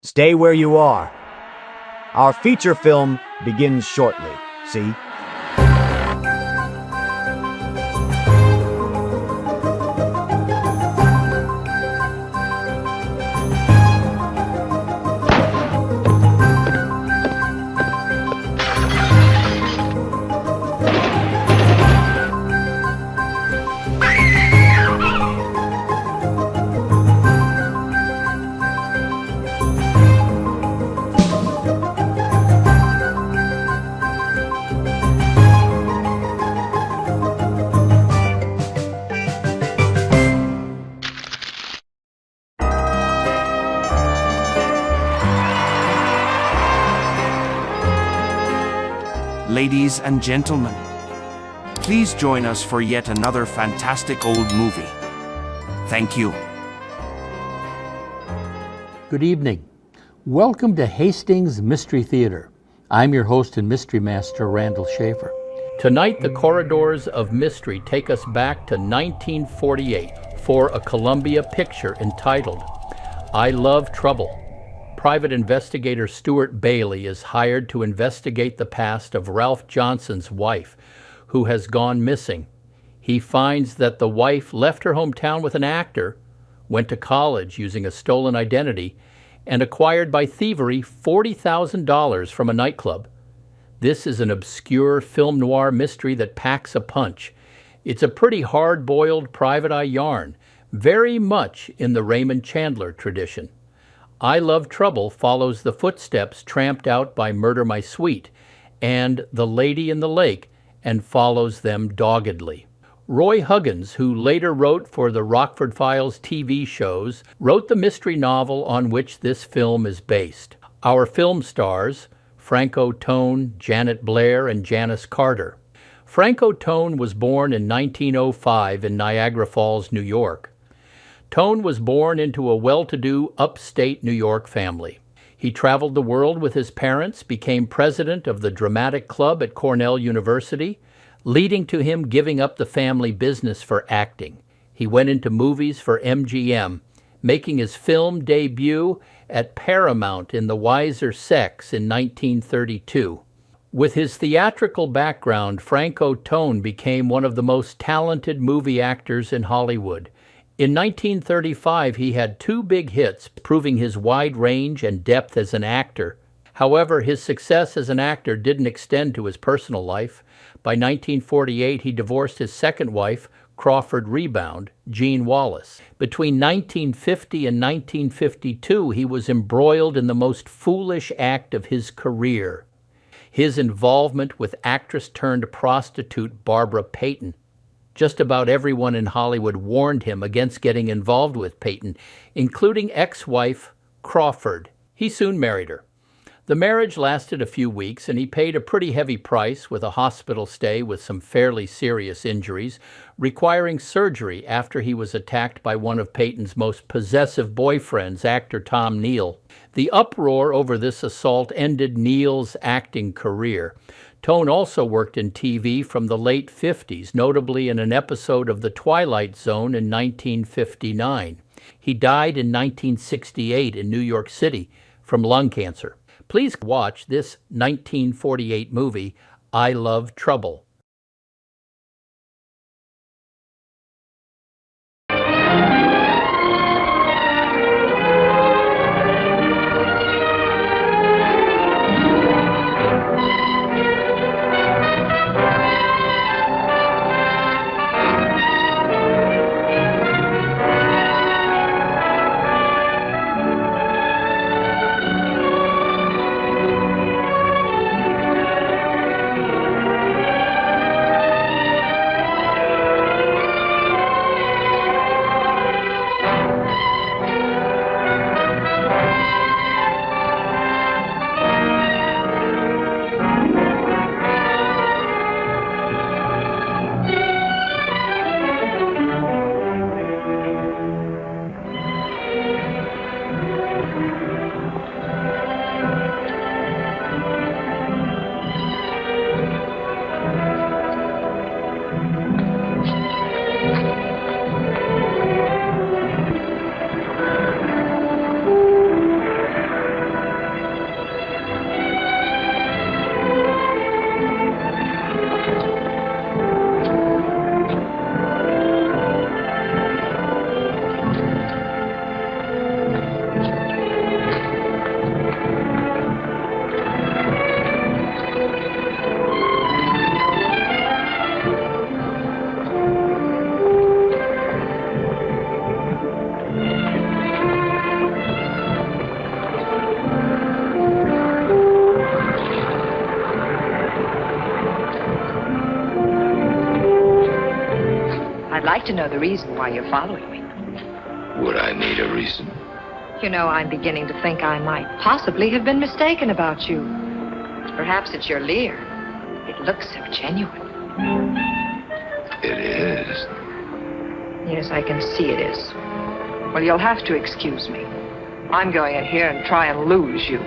Stay where you are. Our feature film begins shortly. See? Ladies and gentlemen, please join us for yet another fantastic old movie. Thank you. Good evening. Welcome to Hastings Mystery Theater. I'm your host and mystery master, Randall Schaefer. Tonight, the corridors of mystery take us back to 1948 for a Columbia picture entitled I Love Trouble. Private investigator Stuart Bailey is hired to investigate the past of Ralph Johnson's wife, who has gone missing. He finds that the wife left her hometown with an actor, went to college using a stolen identity, and acquired by thievery $40,000 from a nightclub. This is an obscure film noir mystery that packs a punch. It's a pretty hard-boiled private eye yarn, very much in the Raymond Chandler tradition. I Love Trouble follows the footsteps tramped out by Murder My Sweet and The Lady in the Lake and follows them doggedly. Roy Huggins, who later wrote for the Rockford Files TV shows, wrote the mystery novel on which this film is based. Our film stars, Franco Tone, Janet Blair, and Janis Carter. Franco Tone was born in 1905 in Niagara Falls, New York. Tone was born into a well-to-do upstate New York family. He traveled the world with his parents, became president of the dramatic club at Cornell University, leading to him giving up the family business for acting. He went into movies for MGM, making his film debut at Paramount in The Wiser Sex in 1932. With his theatrical background, Franco Tone became one of the most talented movie actors in Hollywood. In 1935, he had two big hits, proving his wide range and depth as an actor. However, his success as an actor didn't extend to his personal life. By 1948, he divorced his second wife, Crawford Rebound, Jean Wallace. Between 1950 and 1952, he was embroiled in the most foolish act of his career, his involvement with actress-turned-prostitute Barbara Payton. Just about everyone in Hollywood warned him against getting involved with Payton, including ex-wife Crawford. He soon married her. The marriage lasted a few weeks, and he paid a pretty heavy price with a hospital stay with some fairly serious injuries, requiring surgery after he was attacked by one of Payton's most possessive boyfriends, actor Tom Neal. The uproar over this assault ended Neal's acting career. Tone also worked in TV from the late 50s, notably in an episode of The Twilight Zone in 1959. He died in 1968 in New York City from lung cancer. Please watch this 1948 movie, I Love Trouble. like to know the reason why you're following me. Would I need a reason? You know, I'm beginning to think I might possibly have been mistaken about you. Perhaps it's your leer. It looks so genuine. It is. Yes, I can see it is. Well, you'll have to excuse me. I'm going in here and try and lose you.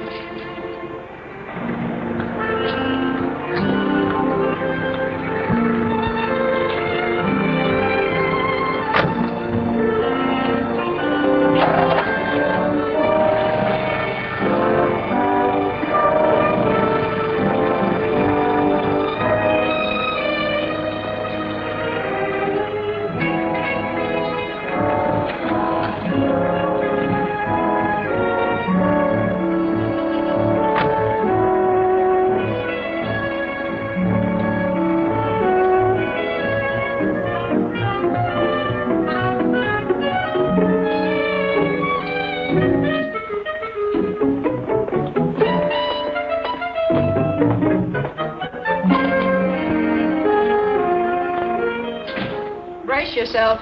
Yourself.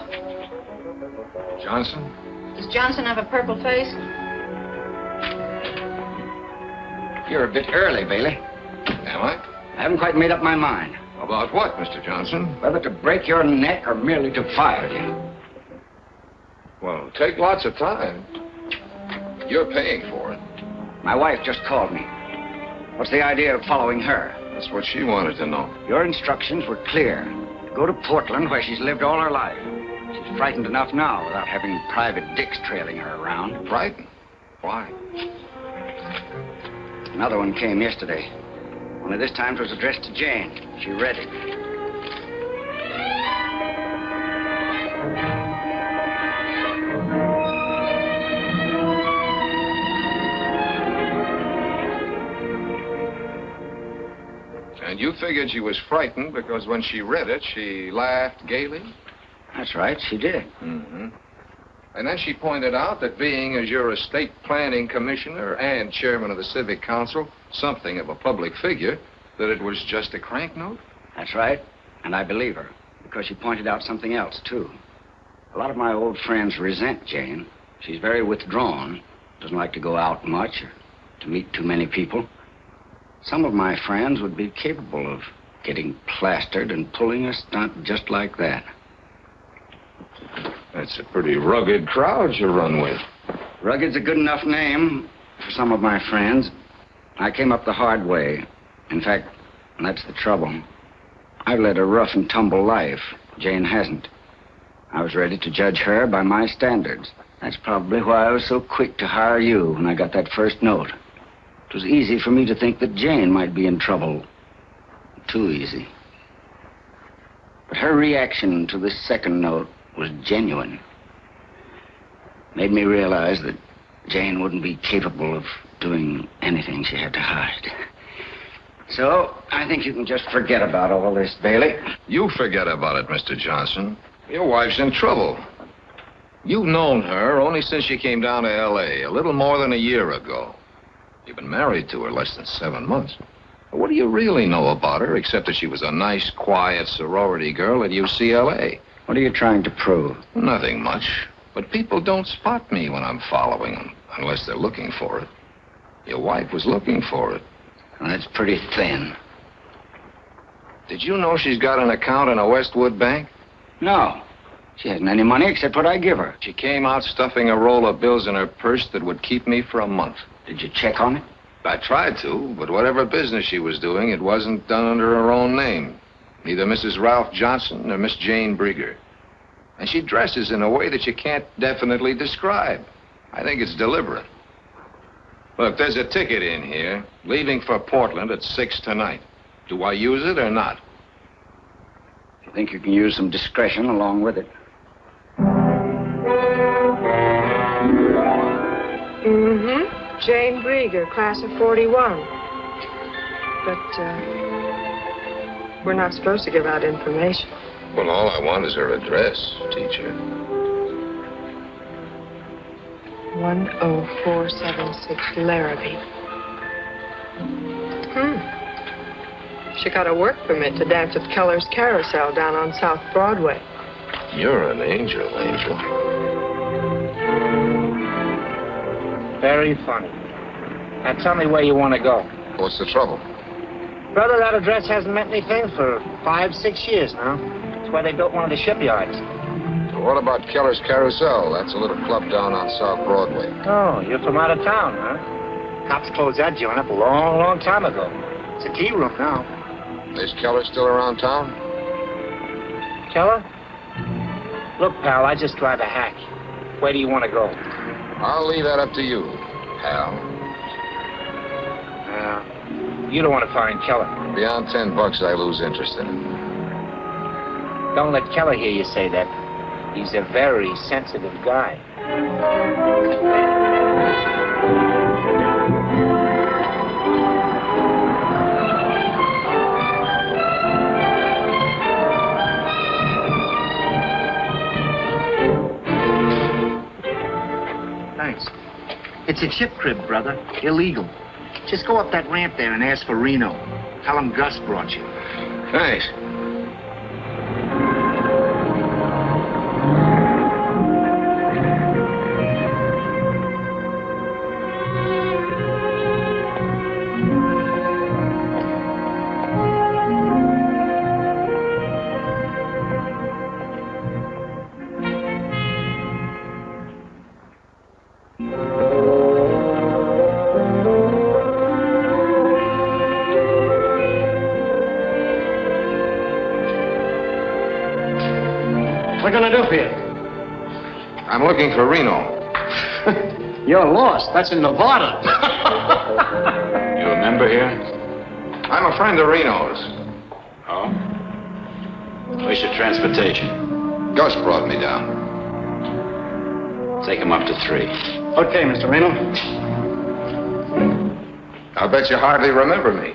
Johnson? Does Johnson have a purple face? You're a bit early, Bailey. Am I? I haven't quite made up my mind. About what, Mr. Johnson? Whether to break your neck or merely to fire you. Well, take lots of time. You're paying for it. My wife just called me. What's the idea of following her? That's what she wanted to know. Your instructions were clear. Go to Portland, where she's lived all her life. She's frightened enough now without having private dicks trailing her around. Frightened? Why? Another one came yesterday. Only this time it was addressed to Jane. She read it. And you figured she was frightened because when she read it, she laughed gaily? That's right, she did. Mm-hmm. And then she pointed out that being as your estate planning commissioner and chairman of the civic council, something of a public figure, that it was just a crank note? That's right, and I believe her, because she pointed out something else, too. A lot of my old friends resent Jane. She's very withdrawn, doesn't like to go out much or to meet too many people. Some of my friends would be capable of getting plastered and pulling a stunt just like that. That's a pretty rugged crowd you run with. Rugged's a good enough name for some of my friends. I came up the hard way. In fact, that's the trouble. I've led a rough and tumble life. Jane hasn't. I was ready to judge her by my standards. That's probably why I was so quick to hire you when I got that first note. It was easy for me to think that Jane might be in trouble. Too easy. But her reaction to this second note was genuine. Made me realize that Jane wouldn't be capable of doing anything she had to hide. So, I think you can just forget about all this, Bailey. You forget about it, Mr. Johnson. Your wife's in trouble. You've known her only since she came down to L.A. a little more than a year ago. You've been married to her less than 7 months. What do you really know about her, except that she was a nice, quiet sorority girl at UCLA? What are you trying to prove? Nothing much. But people don't spot me when I'm following them, unless they're looking for it. Your wife was looking for it. Well, that's pretty thin. Did you know she's got an account in a Westwood bank? No. She hasn't any money except what I give her. She came out stuffing a roll of bills in her purse that would keep me for a month. Did you check on it? I tried to, but whatever business she was doing, it wasn't done under her own name. Neither Mrs. Ralph Johnson nor Miss Jane Brieger. And she dresses in a way that you can't definitely describe. I think it's deliberate. Look, there's a ticket in here, leaving for Portland at 6 tonight. Do I use it or not? I think you can use some discretion along with it. Mm-hmm. Jane Brieger, class of 41. But, we're not supposed to give out information. Well, all I want is her address, teacher. 10476 Larrabee. She got a work permit to dance at Keller's Carousel down on South Broadway. You're an angel, Angel. Very funny. Now tell me where you want to go. What's the trouble? Brother, that address hasn't meant anything for 5-6 years now. It's where they built one of the shipyards. So what about Keller's Carousel? That's a little club down on South Broadway. Oh, you're from out of town, huh? Cops closed that joint up a long, long time ago. It's a tea room now. Is Keller still around town? Keller? Look, pal, I just drive a hack. Where do you want to go? I'll leave that up to you, pal. You don't want to find Keller. Beyond $10, I lose interest in him. Don't let Keller hear you say that. He's a very sensitive guy. Thanks. It's a chip crib, brother. Illegal. Just go up that ramp there and ask for Reno. Tell him Gus brought you. Thanks. What are you gonna do here? I'm looking for Reno. You're lost. That's in Nevada. You a member here? I'm a friend of Reno's. Oh? Where's your transportation? Gus brought me down. Take him up to 3. Okay, Mr. Reno. I'll bet you hardly remember me.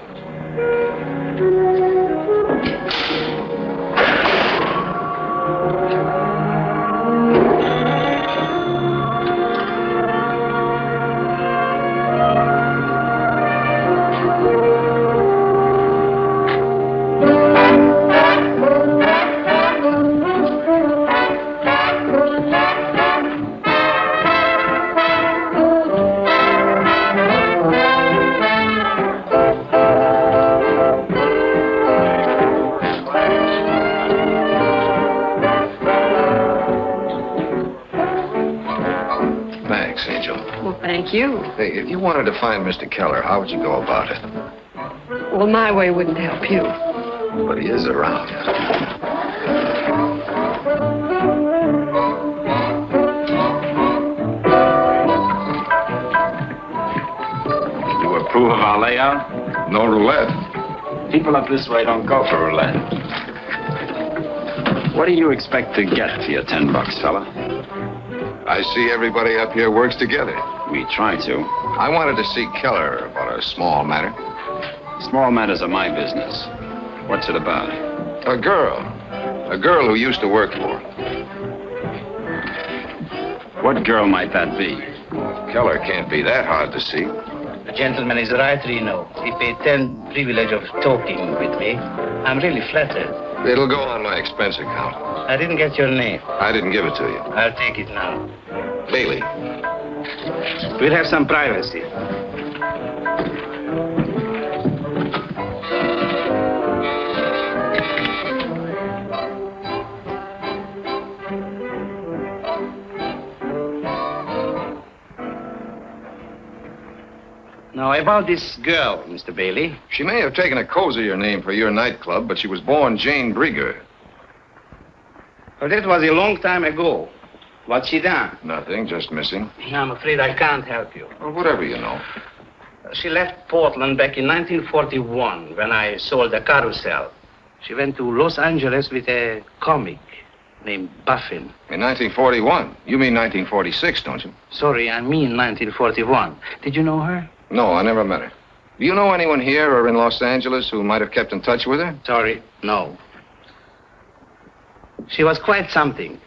Thank you. Hey, if you wanted to find Mr. Keller, how would you go about it? Well, my way wouldn't help you. But he is around. You approve of our layout? No roulette. People up this way don't go for roulette. What do you expect to get for your $10, fella? I see everybody up here works together. We try to. I wanted to see Keller about a small matter. Small matters are my business. What's it about? A girl. A girl who used to work for him. What girl might that be? Keller can't be that hard to see. The gentleman is right, Reno. He paid 10 privilege of talking with me. I'm really flattered. It'll go on my expense account. I didn't get your name. I didn't give it to you. I'll take it now. Bailey. We'll have some privacy. Now, about this girl, Mr. Bailey. She may have taken a cozier name for your nightclub, but she was born Jane Brieger. Well, that was a long time ago. What's she done? Nothing, just missing. I'm afraid I can't help you. Well, whatever you know. She left Portland back in 1941 when I sold the carousel. She went to Los Angeles with a comic named Buffin. In 1941? You mean 1946, don't you? Sorry, I mean 1941. Did you know her? No, I never met her. Do you know anyone here or in Los Angeles who might have kept in touch with her? Sorry, no. She was quite something.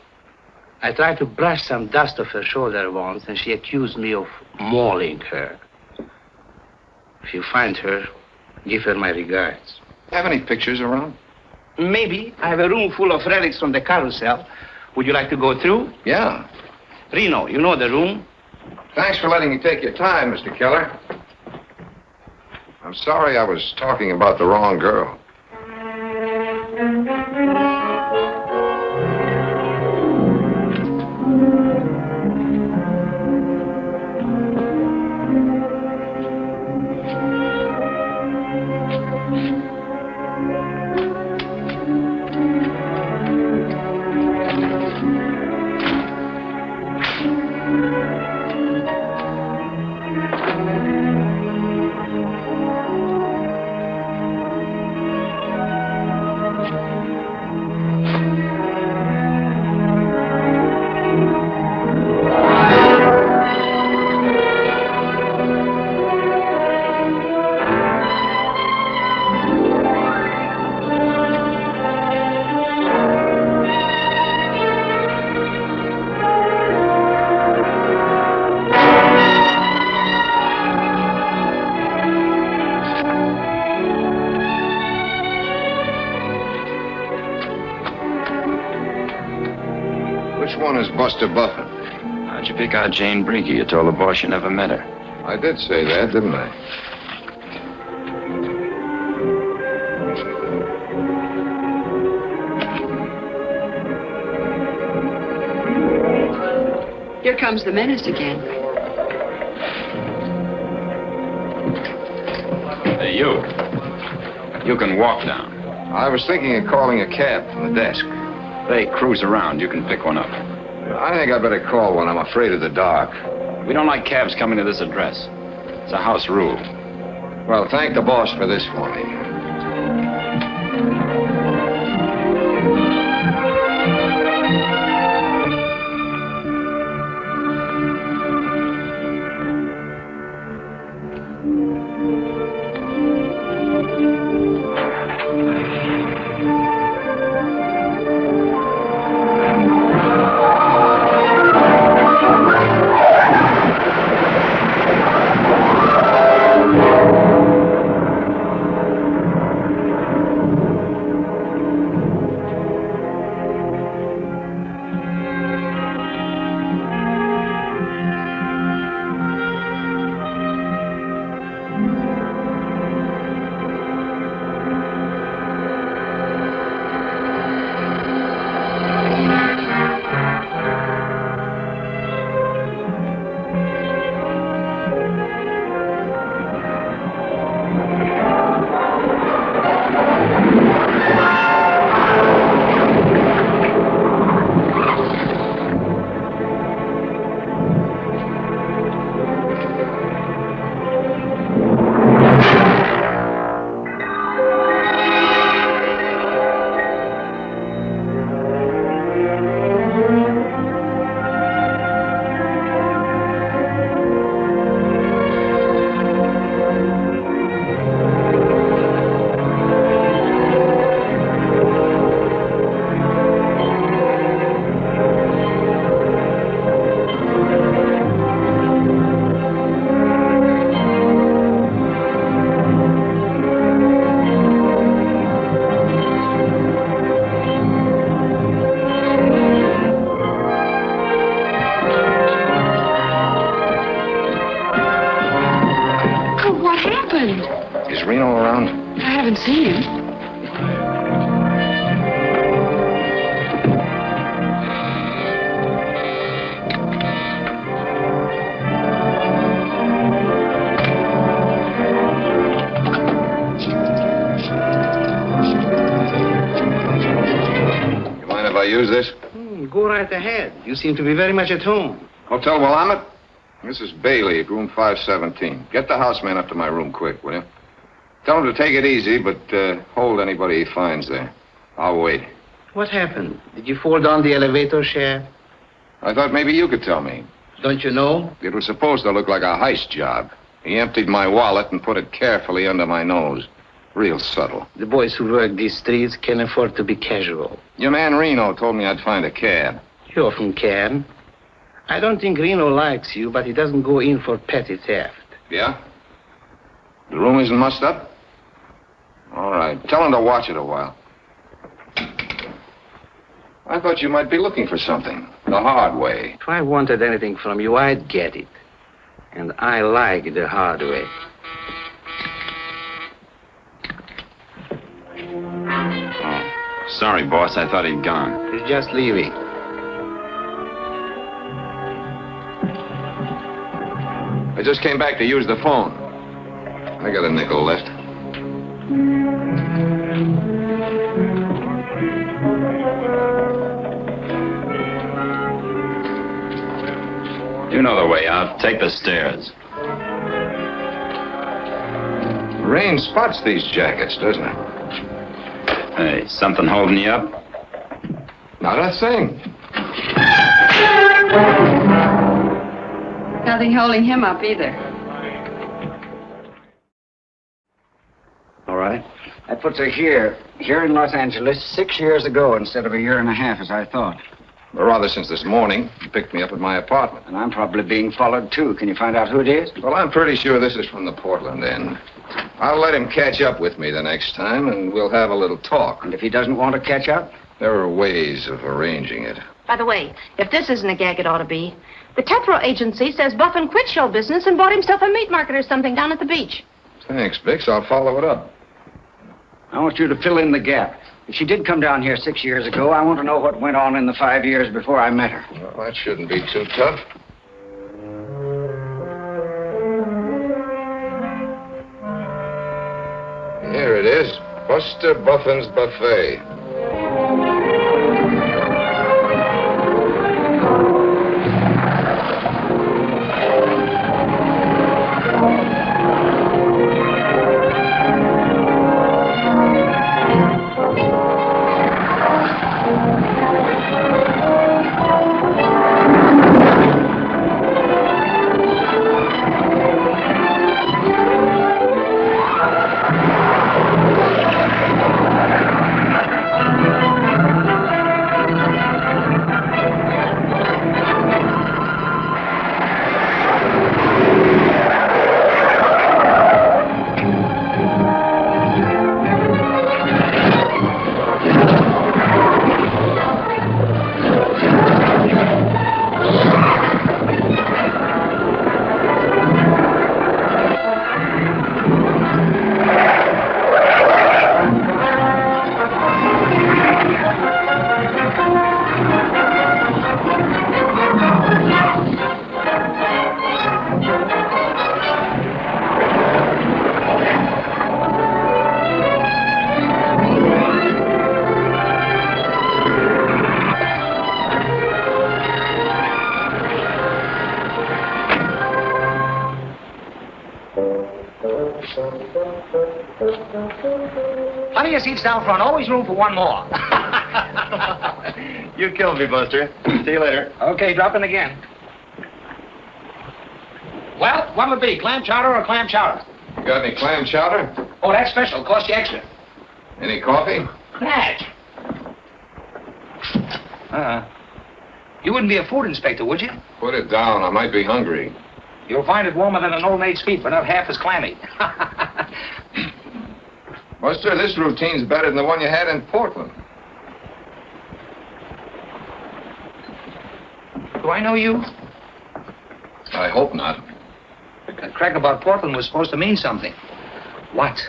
I tried to brush some dust off her shoulder once, and she accused me of mauling her. If you find her, give her my regards. Have any pictures around? Maybe. I have a room full of relics from the carousel. Would you like to go through? Yeah. Reno, you know the room? Thanks for letting me take your time, Mr. Keller. I'm sorry I was talking about the wrong girl. Buster Buffin. How'd you pick out Jane Brieger? You told the boss you never met her. I did say that, didn't I? Here comes the menace again. Hey, you. You can walk down. I was thinking of calling a cab from the desk. They cruise around. You can pick one up. I think I better call one. I'm afraid of the dark. We don't like cabs coming to this address. It's a house rule. Well, thank the boss for this for me. haven't seen him. You mind if I use this? Go right ahead. You seem to be very much at home. Hotel Willamette? This is Bailey at room 517. Get the houseman up to my room quick, will you? Tell him to take it easy, but hold anybody he finds there. I'll wait. What happened? Did you fall down the elevator shaft? I thought maybe you could tell me. Don't you know? It was supposed to look like a heist job. He emptied my wallet and put it carefully under my nose. Real subtle. The boys who work these streets can afford to be casual. Your man Reno told me I'd find a cab. You often can. I don't think Reno likes you, but he doesn't go in for petty theft. Yeah? The room isn't mussed up? All right. Tell him to watch it a while. I thought you might be looking for something. The hard way. If I wanted anything from you, I'd get it. And I like the hard way. Oh, sorry, boss. I thought he'd gone. He's just leaving. I just came back to use the phone. I got a nickel left. You know the way out. Take the stairs. Rain spots these jackets, doesn't it? Hey, something holding you up? Not a thing. Nothing holding him up either. All right. That puts her here in Los Angeles 6 years ago instead of a year and a half, as I thought. Or rather, since this morning, you picked me up at my apartment. And I'm probably being followed, too. Can you find out who it is? Well, I'm pretty sure this is from the Portland end. I'll let him catch up with me the next time, and we'll have a little talk. And if he doesn't want to catch up? There are ways of arranging it. By the way, if this isn't a gag, it ought to be. The Tetro agency says Buffin quit show business and bought himself a meat market or something down at the beach. Thanks, Bix. I'll follow it up. I want you to fill in the gap. If she did come down here 6 years ago, I want to know what went on in the 5 years before I met her. Well, that shouldn't be too tough. Here it is. Buster Buffin's Buffet. Plenty of seats down front. Always room for one more. You killed me, Buster. See you later. Okay, drop in again. Well, what'll it be? Clam chowder or clam chowder? You got any clam chowder? Oh, that's special. Cost you extra. Any coffee? That. You wouldn't be a food inspector, would you? Put it down. I might be hungry. You'll find it warmer than an old maid's feet, but not half as clammy. Buster, this routine's better than the one you had in Portland. Do I know you? I hope not. That crack about Portland was supposed to mean something. What?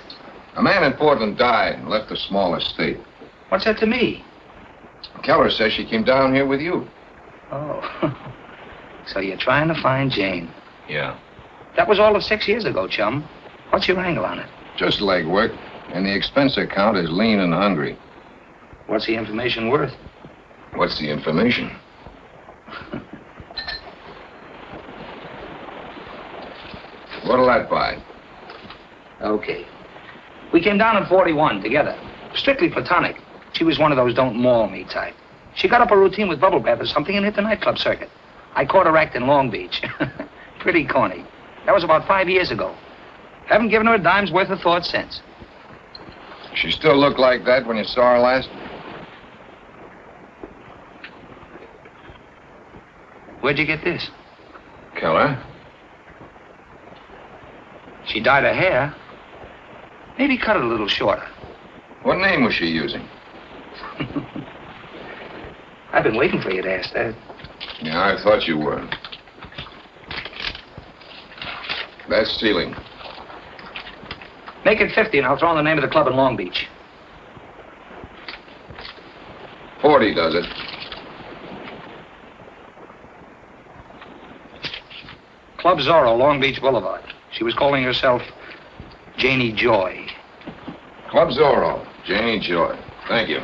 A man in Portland died and left a small estate. What's that to me? Keller says she came down here with you. Oh. So you're trying to find Jane. Yeah. That was all of 6 years ago, chum. What's your angle on it? Just legwork. And the expense account is lean and hungry. What's the information worth? What's the information? What'll that buy? Okay. We came down in 41 together. Strictly platonic. She was one of those don't maul me type. She got up a routine with bubble bath or something and hit the nightclub circuit. I caught her act in Long Beach. Pretty corny. That was about 5 years ago. Haven't given her a dime's worth of thought since. She still looked like that when you saw her last? Where'd you get this? Keller? She dyed her hair. Maybe cut it a little shorter. What name was she using? I've been waiting for you to ask that. Yeah, I thought you were. That's ceiling. Make it 50 and I'll throw in the name of the club in Long Beach. 40 does it. Club Zorro, Long Beach Boulevard. She was calling herself Janie Joy. Club Zorro, Janie Joy. Thank you.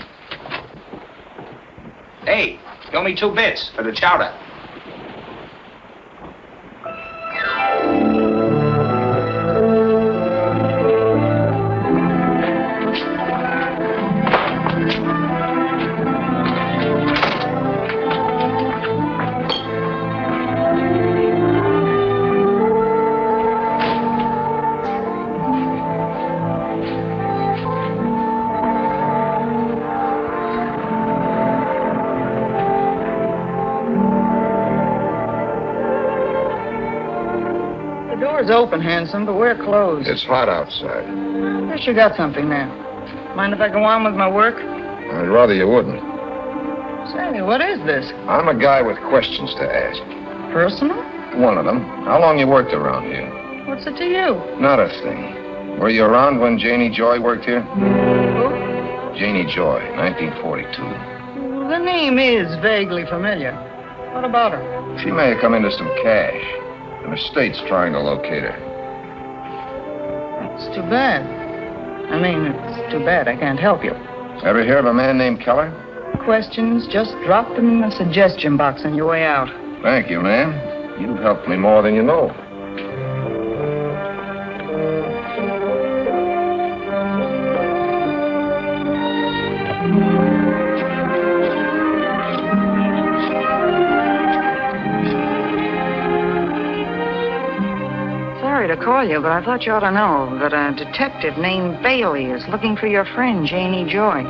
Hey, you owe me 2 bits for the chowder. It's open, handsome, but we're closed. It's hot outside. Guess you got something now. Mind if I go on with my work? I'd rather you wouldn't. Say, what is this? I'm a guy with questions to ask. Personal? One of them. How long you worked around here? What's it to you? Not a thing. Were you around when Janie Joy worked here? Who? Janie Joy, 1942. Well, the name is vaguely familiar. What about her? She may have come into some cash. The estate's trying to locate her. It's too bad. I mean, it's too bad I can't help you. Ever hear of a man named Keller? Questions, just drop them in the suggestion box on your way out. Thank you, ma'am. You've helped me more than you know. Sorry to call you, but I thought you ought to know that a detective named Bailey is looking for your friend, Janie Joy.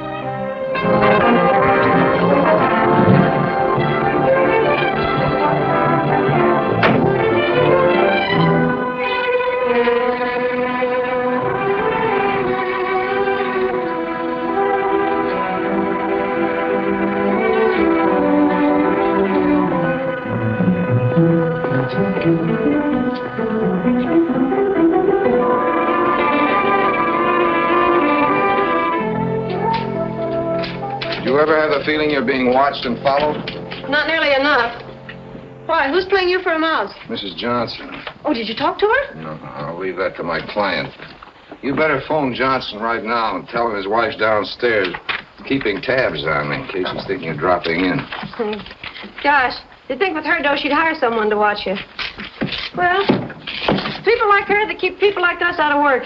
You ever have the feeling you're being watched and followed? Not nearly enough. Why, who's playing you for a mouse? Mrs. Johnson. Oh, did you talk to her? No, I'll leave that to my client. You better phone Johnson right now and tell him his wife's downstairs keeping tabs on me in case he's thinking of dropping in. Gosh, you'd think with her dough she'd hire someone to watch you. Well, people like her that keep people like us out of work.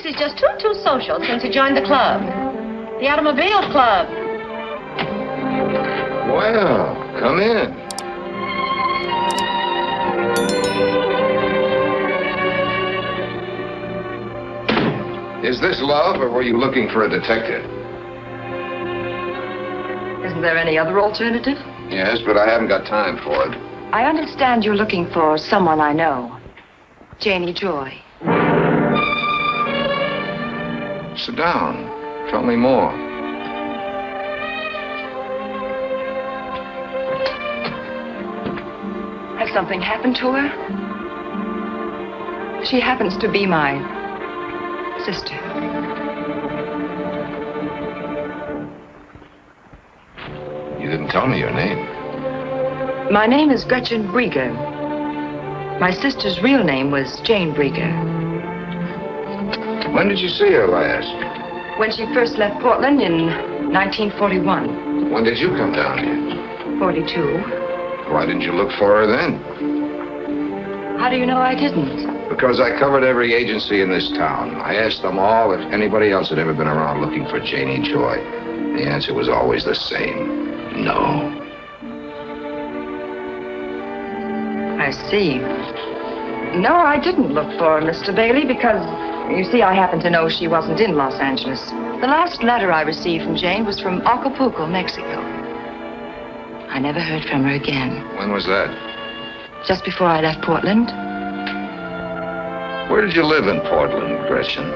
He's just too social since he joined the club. The Automobile Club. Well, come in. Is this love, or were you looking for a detective? Isn't there any other alternative? Yes, but I haven't got time for it. I understand you're looking for someone I know. Janie Joy. Sit down. Tell me more. Has something happened to her? She happens to be my sister. tell me your name. My name is Gretchen Brieger. My sister's real name was Jane Brieger. When did you see her last? When she first left Portland in 1941. When did you come down here? 42. Why didn't you look for her then? How do you know I didn't? Because I covered every agency in this town. I asked them all if anybody else had ever been around looking for Janie Joy. The answer was always the same. No. I see. No, I didn't look for her, Mr. Bailey, because, you see, I happen to know she wasn't in Los Angeles. The last letter I received from Jane was from Acapulco, Mexico. I never heard from her again. When was that? Just before I left Portland. Where did you live in Portland, Gretchen?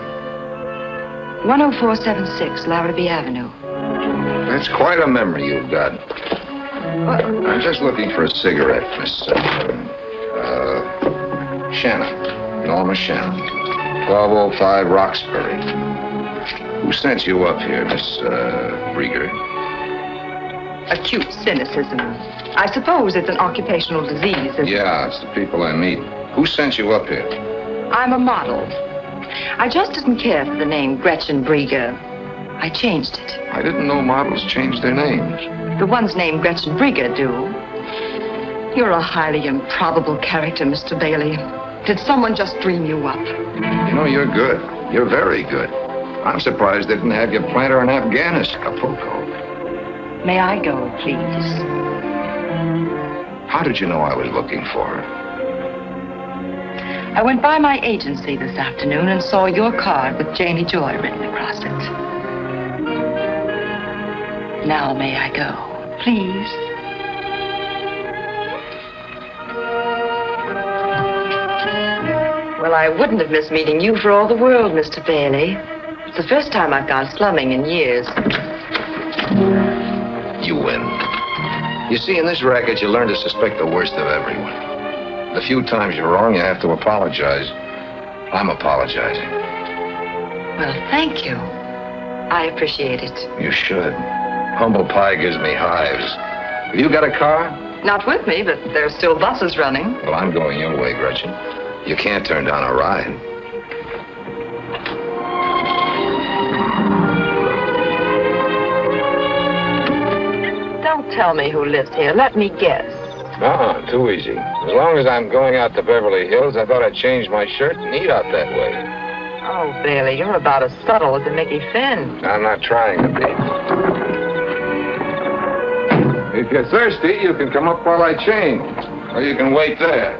10476 Larrabee Avenue. That's quite a memory you've got. I'm just looking for a cigarette, Miss... Shannon. Norma Shannon. 1205 Roxbury. Who sent you up here, Miss, Brieger? Acute cynicism. I suppose it's an occupational disease. Yeah, it's the people I meet. Who sent you up here? I'm a model. I just didn't care for the name Gretchen Brieger. I changed it. I didn't know models changed their names. The ones named Gretchen Brieger do. You're a highly improbable character, Mr. Bailey. Did someone just dream you up? You know, you're good. You're very good. I'm surprised they didn't have you plant her in Acapulco. May I go, please? How did you know I was looking for her? I went by my agency this afternoon and saw your card with Janie Joy written across it. Now may I go, please? Well, I wouldn't have missed meeting you for all the world, Mr. Bailey. It's the first time I've gone slumming in years. You win. You see, in this racket, you learn to suspect the worst of everyone. The few times you're wrong, you have to apologize. I'm apologizing. Well, thank you. I appreciate it. You should. Humble pie gives me hives. Have you got a car? Not with me, but there's still buses running. Well, I'm going your way, Gretchen. You can't turn down a ride. Don't tell me who lives here. Let me guess. No, too easy. As long as I'm going out to Beverly Hills, I thought I'd change my shirt and eat out that way. Oh, Bailey, you're about as subtle as a Mickey Finn. I'm not trying to be. If you're thirsty, you can come up while I change. Or you can wait there.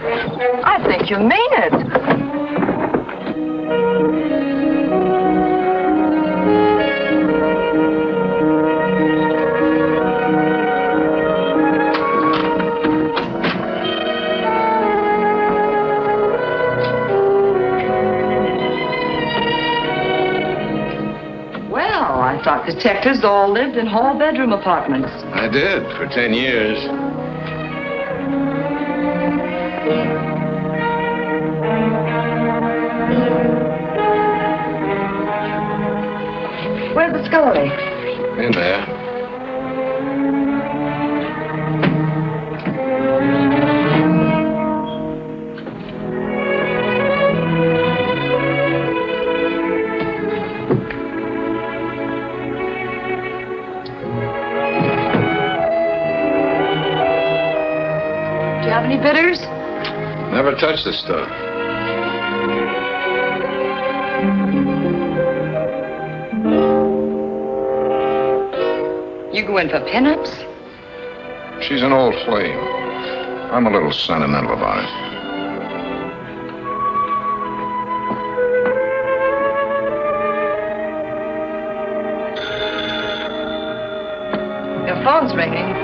I think you mean it. Well, I thought detectives all lived in hall bedroom apartments. I did, for 10 years. Where's the scullery? In there. Do you have any bitters? Never touch the stuff. You go in for pinups? She's an old flame. I'm a little sentimental about it. Your phone's ringing.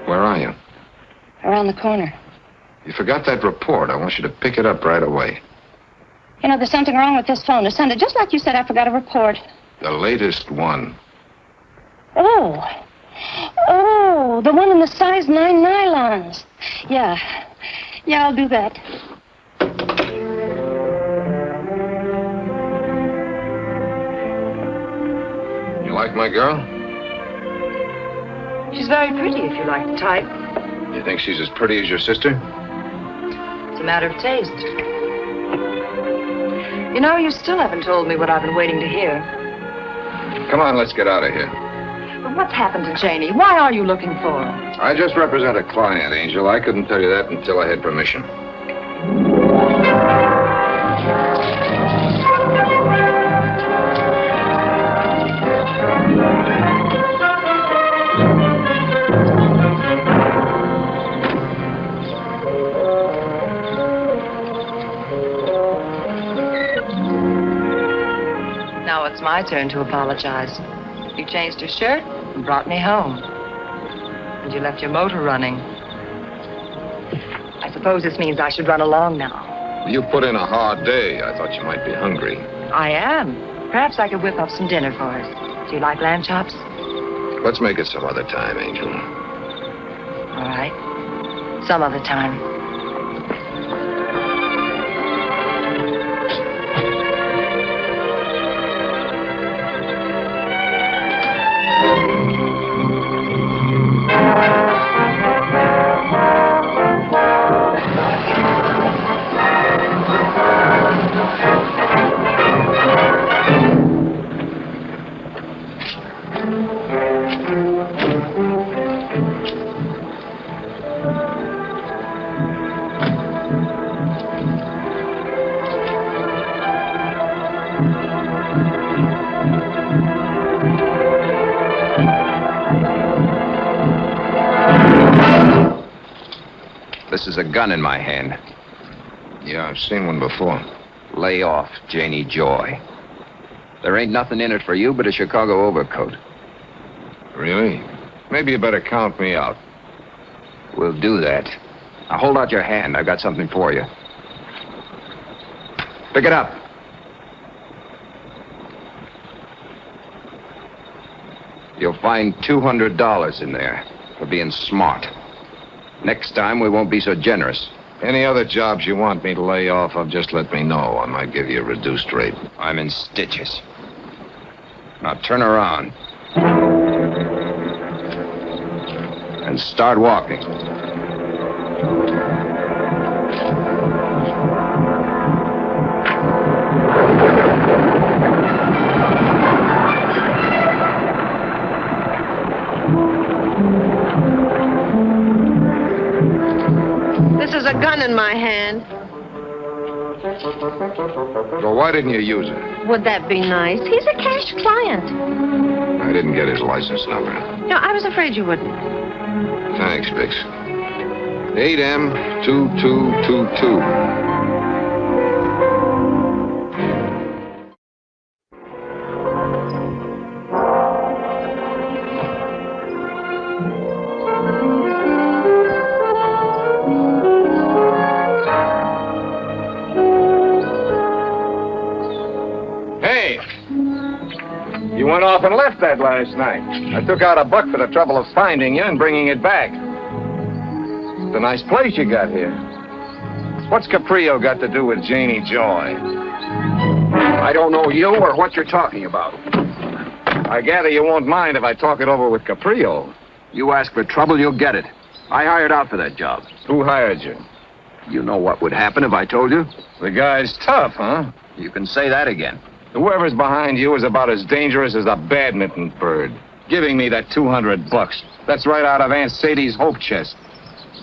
Where are you? Around the corner. You forgot that report. I want you to pick it up right away. You know, there's something wrong with this phone. It sounded just like you said. I forgot a report. The latest one. Oh, the one in the size 9 nylons. Yeah, I'll do that. Like my girl? She's very pretty, if you like the type. You think she's as pretty as your sister? It's a matter of taste. You know, you still haven't told me what I've been waiting to hear. Come on, let's get out of here. But what's happened to Janie? Why are you looking for her? I just represent a client, Angel. I couldn't tell you that until I had permission. Now it's my turn to apologize. You changed your shirt and brought me home. And you left your motor running. I suppose this means I should run along now. You put in a hard day. I thought you might be hungry. I am. Perhaps I could whip up some dinner for us. Do you like lamb chops? Let's make it some other time, Angel. All right. Some other time. This is a gun in my hand. Yeah, I've seen one before. Lay off, Janie Joy. There ain't nothing in it for you but a Chicago overcoat. Really? Maybe you better count me out. We'll do that. Now hold out your hand. I've got something for you. Pick it up. You'll find $200 in there for being smart. Next time, we won't be so generous. Any other jobs you want me to lay off of, just let me know. I might give you a reduced rate. I'm in stitches. Now turn around. And start walking. This is a gun in my hand. Well, why didn't you use it? Would that be nice? He's a cash client. I didn't get his license number. No, I was afraid you wouldn't. Thanks, Bix. 8M2222. Went off and left that last night. I took out $1 for the trouble of finding you and bringing it back. It's a nice place you got here. What's Caprio got to do with Janie Joy? I don't know you or what you're talking about. I gather you won't mind if I talk it over with Caprio. You ask for trouble, you'll get it. I hired out for that job. Who hired you? You know what would happen if I told you? The guy's tough, huh? You can say that again. Whoever's behind you is about as dangerous as a badminton bird. Giving me that $200. That's right out of Aunt Sadie's hope chest.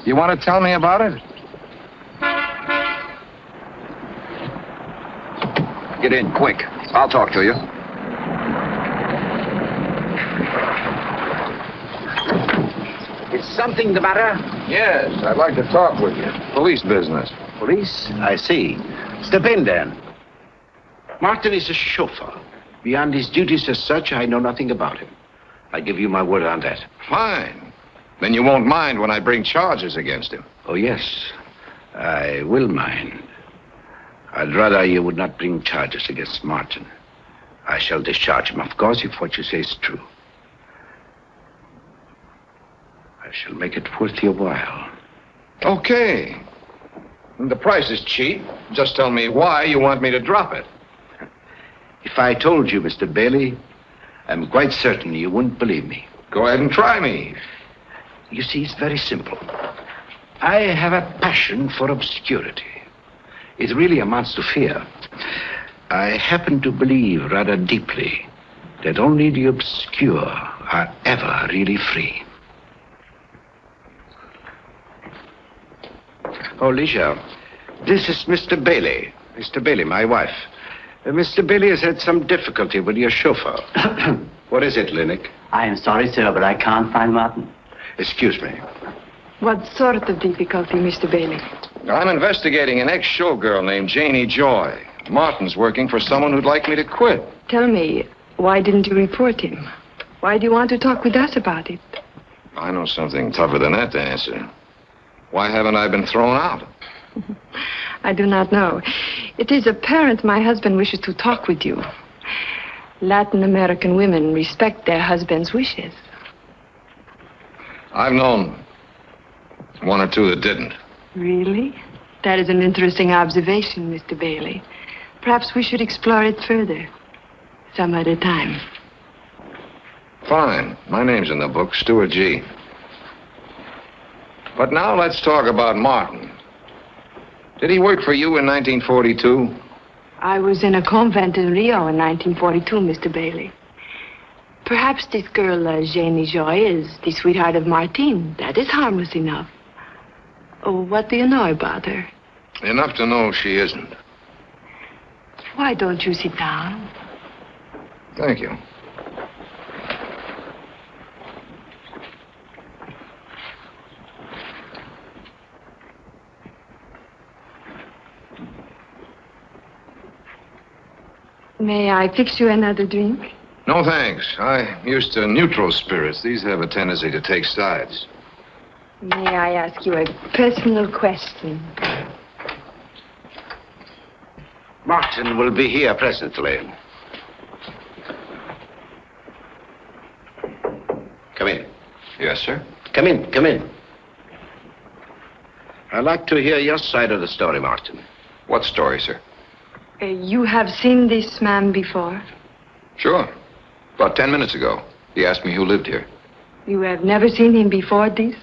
You want to tell me about it? Get in, quick. I'll talk to you. Is something the matter? Yes, I'd like to talk with you. Police business. Police? I see. Step in, then. Martin is a chauffeur. Beyond his duties as such, I know nothing about him. I give you my word on that. Fine. Then you won't mind when I bring charges against him. Oh, yes. I will mind. I'd rather you would not bring charges against Martin. I shall discharge him, of course, if what you say is true. I shall make it worth your while. Okay. The price is cheap. Just tell me why you want me to drop it. If I told you, Mr. Bailey, I'm quite certain you wouldn't believe me. Go ahead and try me. You see, it's very simple. I have a passion for obscurity. It really amounts to fear. I happen to believe rather deeply that only the obscure are ever really free. Oh, Ligia, this is Mr. Bailey. Mr. Bailey, my wife. Mr. Bailey has had some difficulty with your chauffeur. What is it, Linnick? I am sorry, sir, but I can't find Martin. Excuse me. What sort of difficulty, Mr. Bailey? I'm investigating an ex-showgirl named Janie Joy. Martin's working for someone who'd like me to quit. Tell me, why didn't you report him? Why do you want to talk with us about it? I know something tougher than that to answer. Why haven't I been thrown out? I do not know. It is apparent my husband wishes to talk with you. Latin American women respect their husbands' wishes. I've known one or two that didn't. Really? That is an interesting observation, Mr. Bailey. Perhaps we should explore it further. Some other time. Fine. My name's in the book, Stuart G. But now let's talk about Martin. Did he work for you in 1942? I was in a convent in Rio in 1942, Mr. Bailey. Perhaps this girl, Janie Joy, is the sweetheart of Martin. That is harmless enough. Oh, what do you know about her? Enough to know she isn't. Why don't you sit down? Thank you. May I fix you another drink? No, thanks. I'm used to neutral spirits. These have a tendency to take sides. May I ask you a personal question? Martin will be here presently. Come in. Yes, sir? Come in, come in. I'd like to hear your side of the story, Martin. What story, sir? You have seen this man before? Sure. About 10 minutes ago. He asked me who lived here. You have never seen him before this?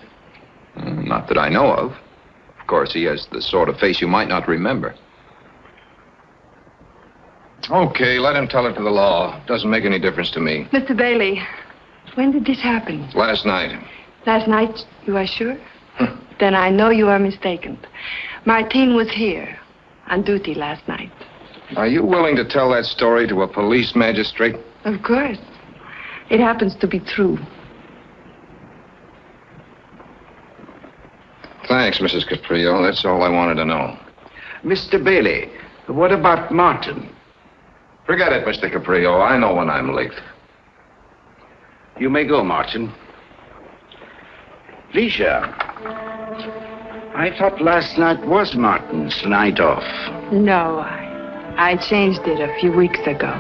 Not that I know of. Of course, he has the sort of face you might not remember. Okay, let him tell it to the law. Doesn't make any difference to me. Mr. Bailey, when did this happen? Last night. Last night, you are sure? Then I know you are mistaken. Martin was here, on duty last night. Are you willing to tell that story to a police magistrate? Of course. It happens to be true. Thanks, Mrs. Caprio. That's all I wanted to know. Mr. Bailey, what about Martin? Forget it, Mr. Caprio. I know when I'm late. You may go, Martin. Ligia, I thought last night was Martin's night off. No, I changed it a few weeks ago.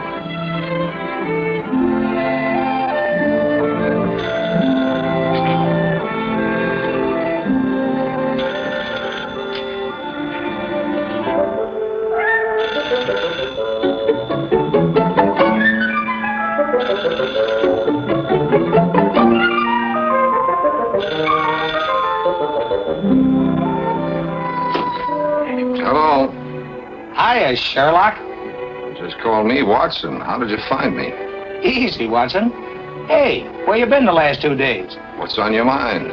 Hello? Hiya, Sherlock. Just called me Watson. How did you find me? Easy, Watson. Hey, where you been the last 2 days? What's on your mind?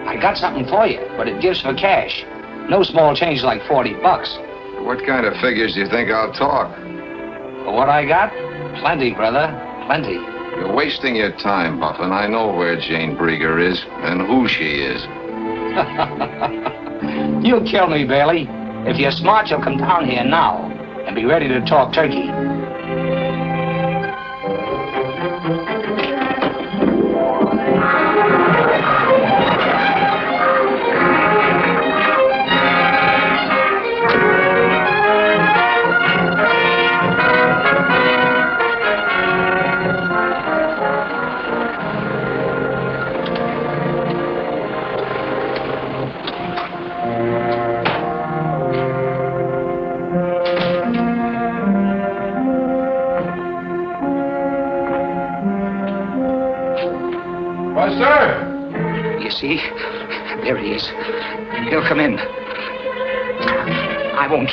I got something for you, but it gives for cash. No small change like $40. What kind of figures do you think I'll talk? For what I got? Plenty, brother. Plenty. You're wasting your time, Buffin. I know where Jane Brieger is and who she is. You'll kill me, Bailey. If you're smart, you'll come down here now and be ready to talk turkey. Yes, sir. You see? There he is. He'll come in. I won't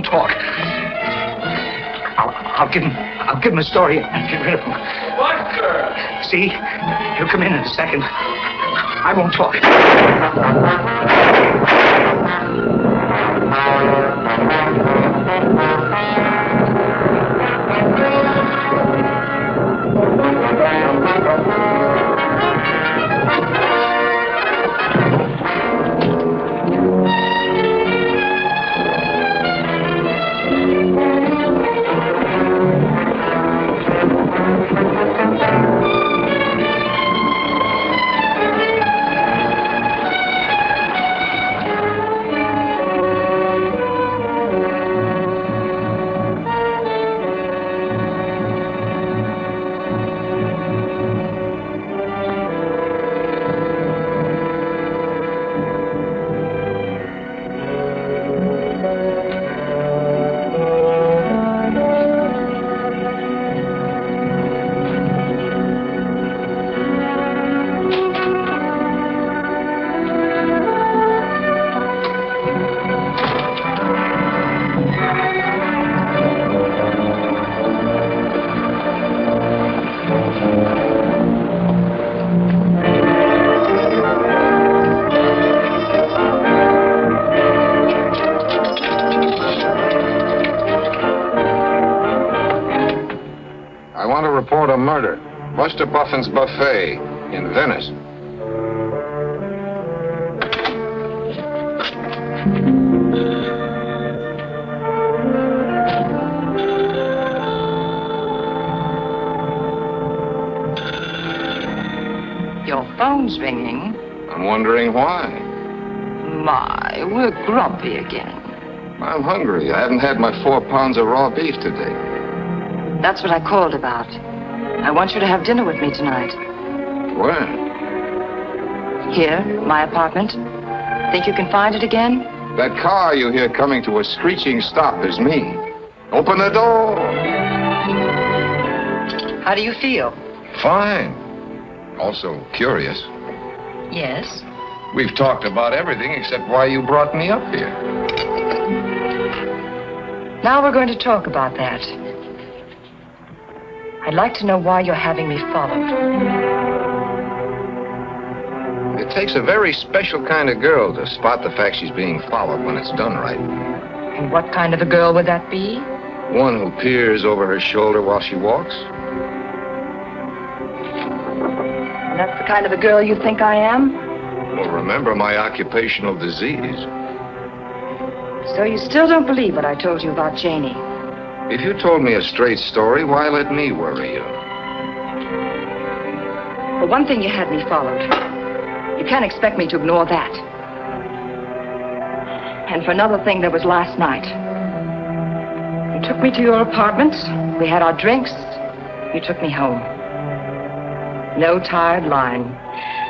talk. I'll give him a story and get rid of him. What, sir? See? He'll come in a second. I won't talk. Report a murder. Buster Buffin's Buffet in Venice. Your phone's ringing. I'm wondering why. My, we're grumpy again. I'm hungry. I haven't had my 4 pounds of raw beef today. That's what I called about. I want you to have dinner with me tonight. Where? Here, my apartment. Think you can find it again? That car you hear coming to a screeching stop is me. Open the door. How do you feel? Fine. Also curious. Yes? We've talked about everything except why you brought me up here. Now we're going to talk about that. I'd like to know why you're having me followed. It takes a very special kind of girl to spot the fact she's being followed when it's done right. And what kind of a girl would that be? One who peers over her shoulder while she walks. And that's the kind of a girl you think I am? Well, remember my occupational disease. So you still don't believe what I told you about Janie? If you told me a straight story, why let me worry you? For one thing, you had me followed. You can't expect me to ignore that. And for another thing, there was last night. You took me to your apartment. We had our drinks. You took me home. No tired lying.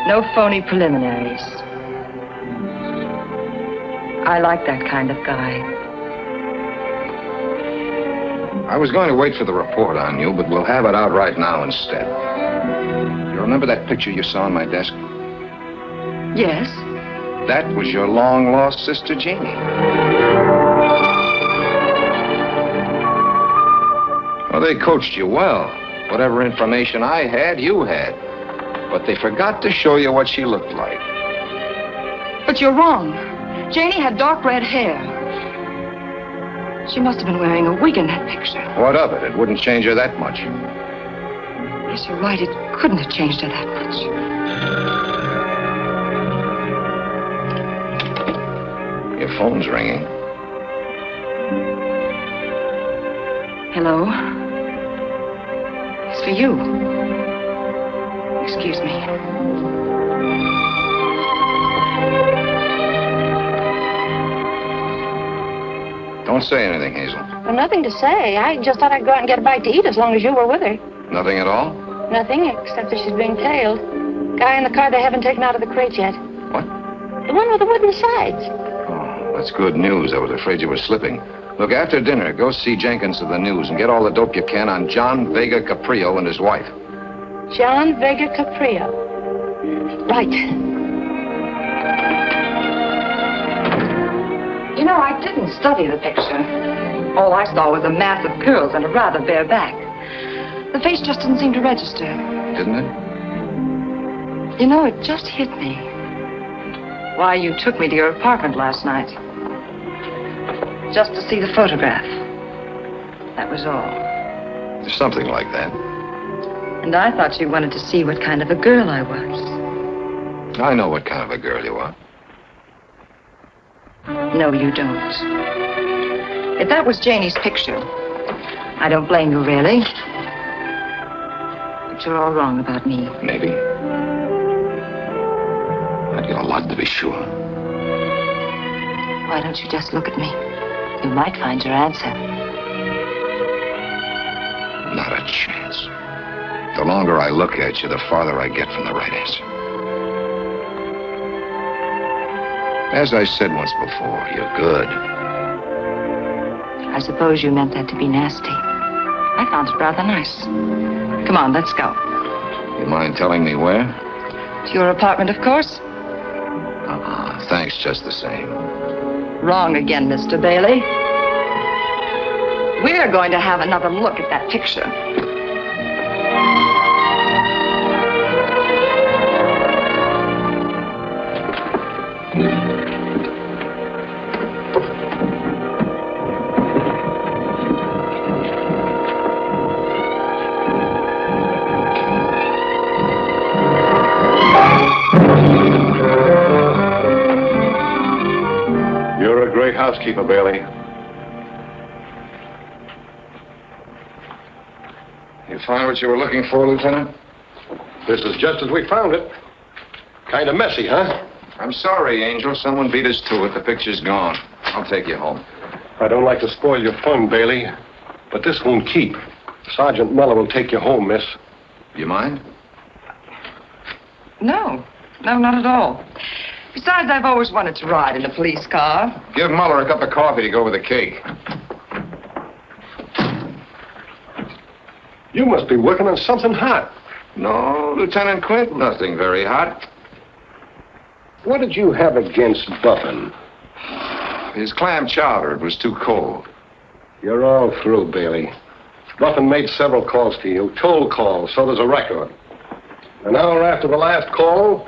No phony preliminaries. I like that kind of guy. I was going to wait for the report on you, but we'll have it out right now instead. You remember that picture you saw on my desk? Yes. That was your long-lost sister, Janie. Well, they coached you well. Whatever information I had, you had. But they forgot to show you what she looked like. But you're wrong. Janie had dark red hair. She must have been wearing a wig in that picture. What of it? It wouldn't change her that much. Yes, you're right. It couldn't have changed her that much. Your phone's ringing. Hello? It's for you. Excuse me. Don't say anything, Hazel. Well, nothing to say. I just thought I'd go out and get a bite to eat as long as you were with her. Nothing at all? Nothing, except that she's being tailed. Guy in the car they haven't taken out of the crate yet. What? The one with the wooden sides. Oh, that's good news. I was afraid you were slipping. Look, after dinner, go see Jenkins of the News and get all the dope you can on John Vega Caprio and his wife. John Vega Capria. Right. You know, I didn't study the picture. All I saw was a mass of curls and a rather bare back. The face just didn't seem to register. Didn't it? You know, it just hit me. Why you took me to your apartment last night. Just to see the photograph. That was all. Something like that. And I thought you wanted to see what kind of a girl I was. I know what kind of a girl you are. No, you don't. If that was Janie's picture, I don't blame you, really. But you're all wrong about me. Maybe. I'd get a lot to be sure. Why don't you just look at me? You might find your answer. Not a chance. The longer I look at you, the farther I get from the right answer. As I said once before, you're good. I suppose you meant that to be nasty. I found it rather nice. Come on, let's go. You mind telling me where? To your apartment, of course. Thanks just the same. Wrong again, Mr. Bailey. We're going to have another look at that picture. You're a great housekeeper, Bailey. You find what you were looking for, Lieutenant? This is just as we found it. Kind of messy, huh? I'm sorry, Angel. Someone beat us to it. The picture's gone. I'll take you home. I don't like to spoil your fun, Bailey, but this won't keep. Sergeant Muller will take you home, miss. You mind? No, not at all. Besides, I've always wanted to ride in a police car. Give Muller a cup of coffee to go with the cake. You must be working on something hot. No, Lieutenant Quint, nothing very hot. What did you have against Buffin? His clam chowder, it was too cold. You're all through, Bailey. Buffin made several calls to you, toll calls, so there's a record. An hour after the last call,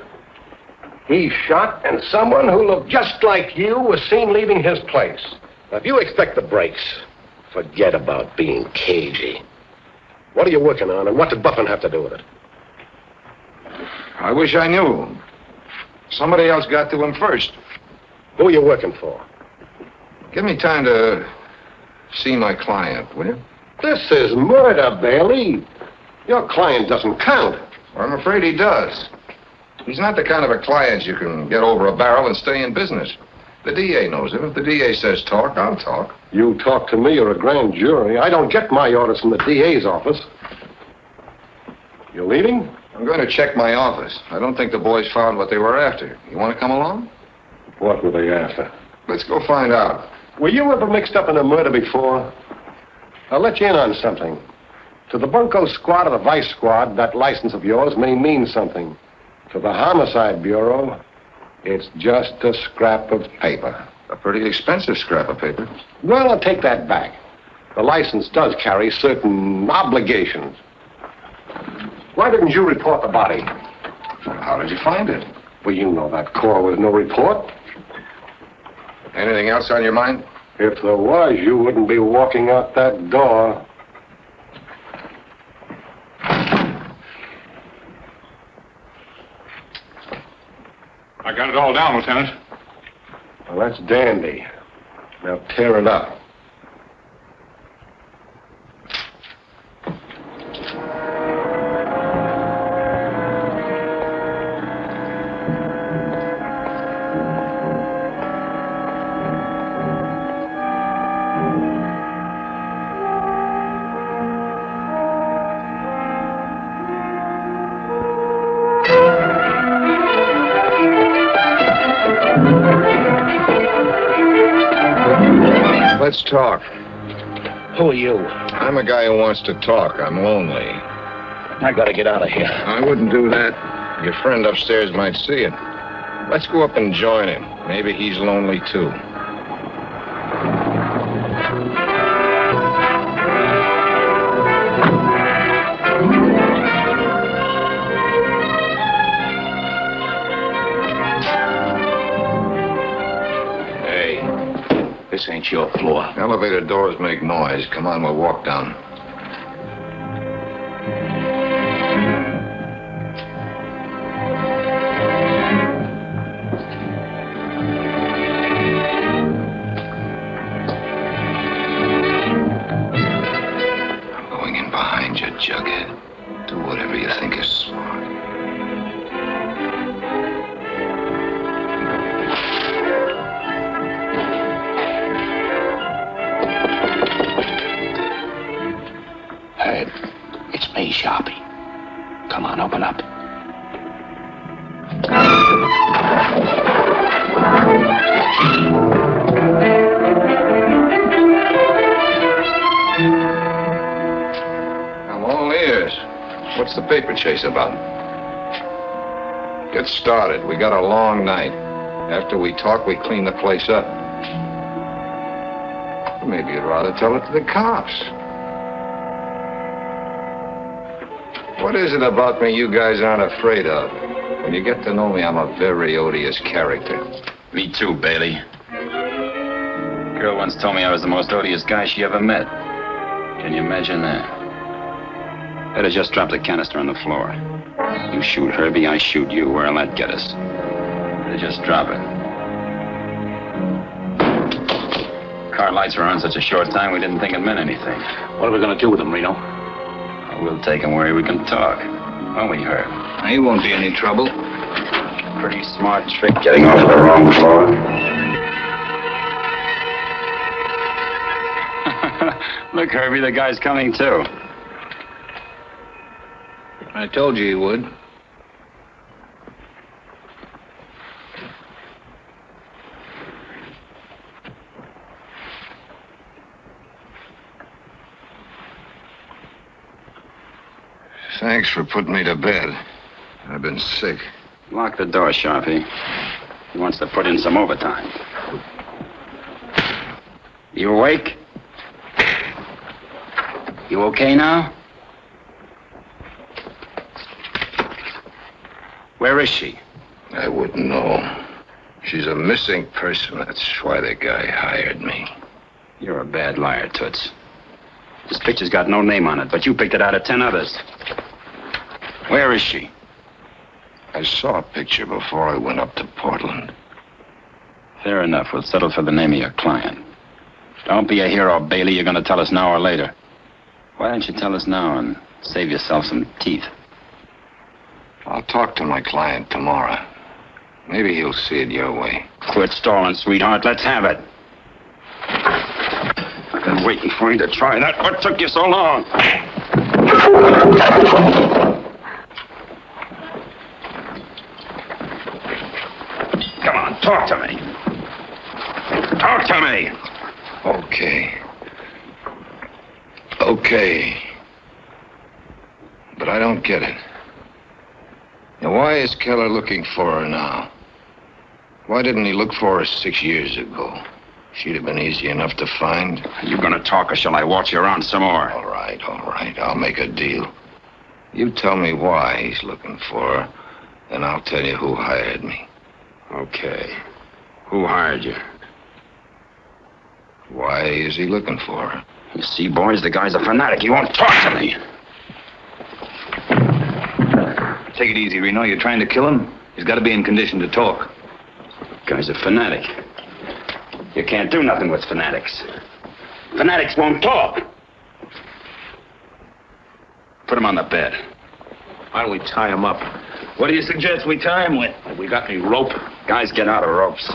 he shot, and someone who looked just like you was seen leaving his place. Now, if you expect the breaks, forget about being cagey. What are you working on, and what did Buffin have to do with it? I wish I knew. Somebody else got to him first. Who are you working for? Give me time to see my client, will you? This is murder, Bailey. Your client doesn't count. I'm afraid he does. He's not the kind of a client you can get over a barrel and stay in business. The DA knows him. If the DA says talk, I'll talk. You talk to me or a grand jury. I don't get my orders from the DA's office. You leaving? I'm going to check my office. I don't think the boys found what they were after. You want to come along? What were they after? Let's go find out. Were you ever mixed up in a murder before? I'll let you in on something. To the Bunko squad or the Vice squad, that license of yours may mean something. To the Homicide Bureau, it's just a scrap of paper. A pretty expensive scrap of paper. Well, I'll take that back. The license does carry certain obligations. Why didn't you report the body? How did you find it? Well, you know that call was no report. Anything else on your mind? If there was, you wouldn't be walking out that door. I got it all down, Lieutenant. Well, that's dandy. Now tear it up. Let's talk. Who are you? I'm a guy who wants to talk. I'm lonely. I gotta get out of here. I wouldn't do that. Your friend upstairs might see it. Let's go up and join him. Maybe he's lonely, too. Hey, this ain't your floor. Elevator doors make noise. Come on, we'll walk down. Jughead. Do whatever you think is smart. Hey, it's me, Sharpie. Come on, open up. What's the paper chase about? Get started. We got a long night. After we talk, we clean the place up. Maybe you'd rather tell it to the cops. What is it about me you guys aren't afraid of? When you get to know me, I'm a very odious character. Me too, Bailey. Girl once told me I was the most odious guy she ever met. Can you imagine that? Better just drop the canister on the floor. You shoot Herbie, I shoot you. Where'll that get us? Better just drop it. Car lights were on such a short time, we didn't think it meant anything. What are we gonna do with him, Reno? We'll take him where we can talk. Won't we, Herb? He won't be any trouble. Pretty smart trick getting off the wrong floor. Look, Herbie, the guy's coming too. I told you he would. Thanks for putting me to bed. I've been sick. Lock the door, Sharpie. He wants to put in some overtime. You awake? You okay now? Where is she? I wouldn't know. She's a missing person. That's why the guy hired me. You're a bad liar, Toots. This picture's got no name on it, but you picked it out of 10 others. Where is she? I saw a picture before I went up to Portland. Fair enough. We'll settle for the name of your client. Don't be a hero, Bailey. You're going to tell us now or later. Why don't you tell us now and save yourself some teeth? I'll talk to my client tomorrow. Maybe he'll see it your way. Quit stalling, sweetheart. Let's have it. I've been waiting for you to try that. What took you so long? Come on, talk to me. Talk to me. Okay. But I don't get it. Now, why is Keller looking for her now? Why didn't he look for her 6 years ago? She'd have been easy enough to find. Are you gonna talk or shall I watch you around some more? All right. I'll make a deal. You tell me why he's looking for her, and I'll tell you who hired me. Okay. Who hired you? Why is he looking for her? You see, boys, the guy's a fanatic. He won't talk to me. Take it easy, Reno. You're trying to kill him? He's got to be in condition to talk. The guy's a fanatic. You can't do nothing with fanatics. Fanatics won't talk. Put him on the bed. Why don't we tie him up? What do you suggest we tie him with? Have we got any rope? Guys get out of ropes.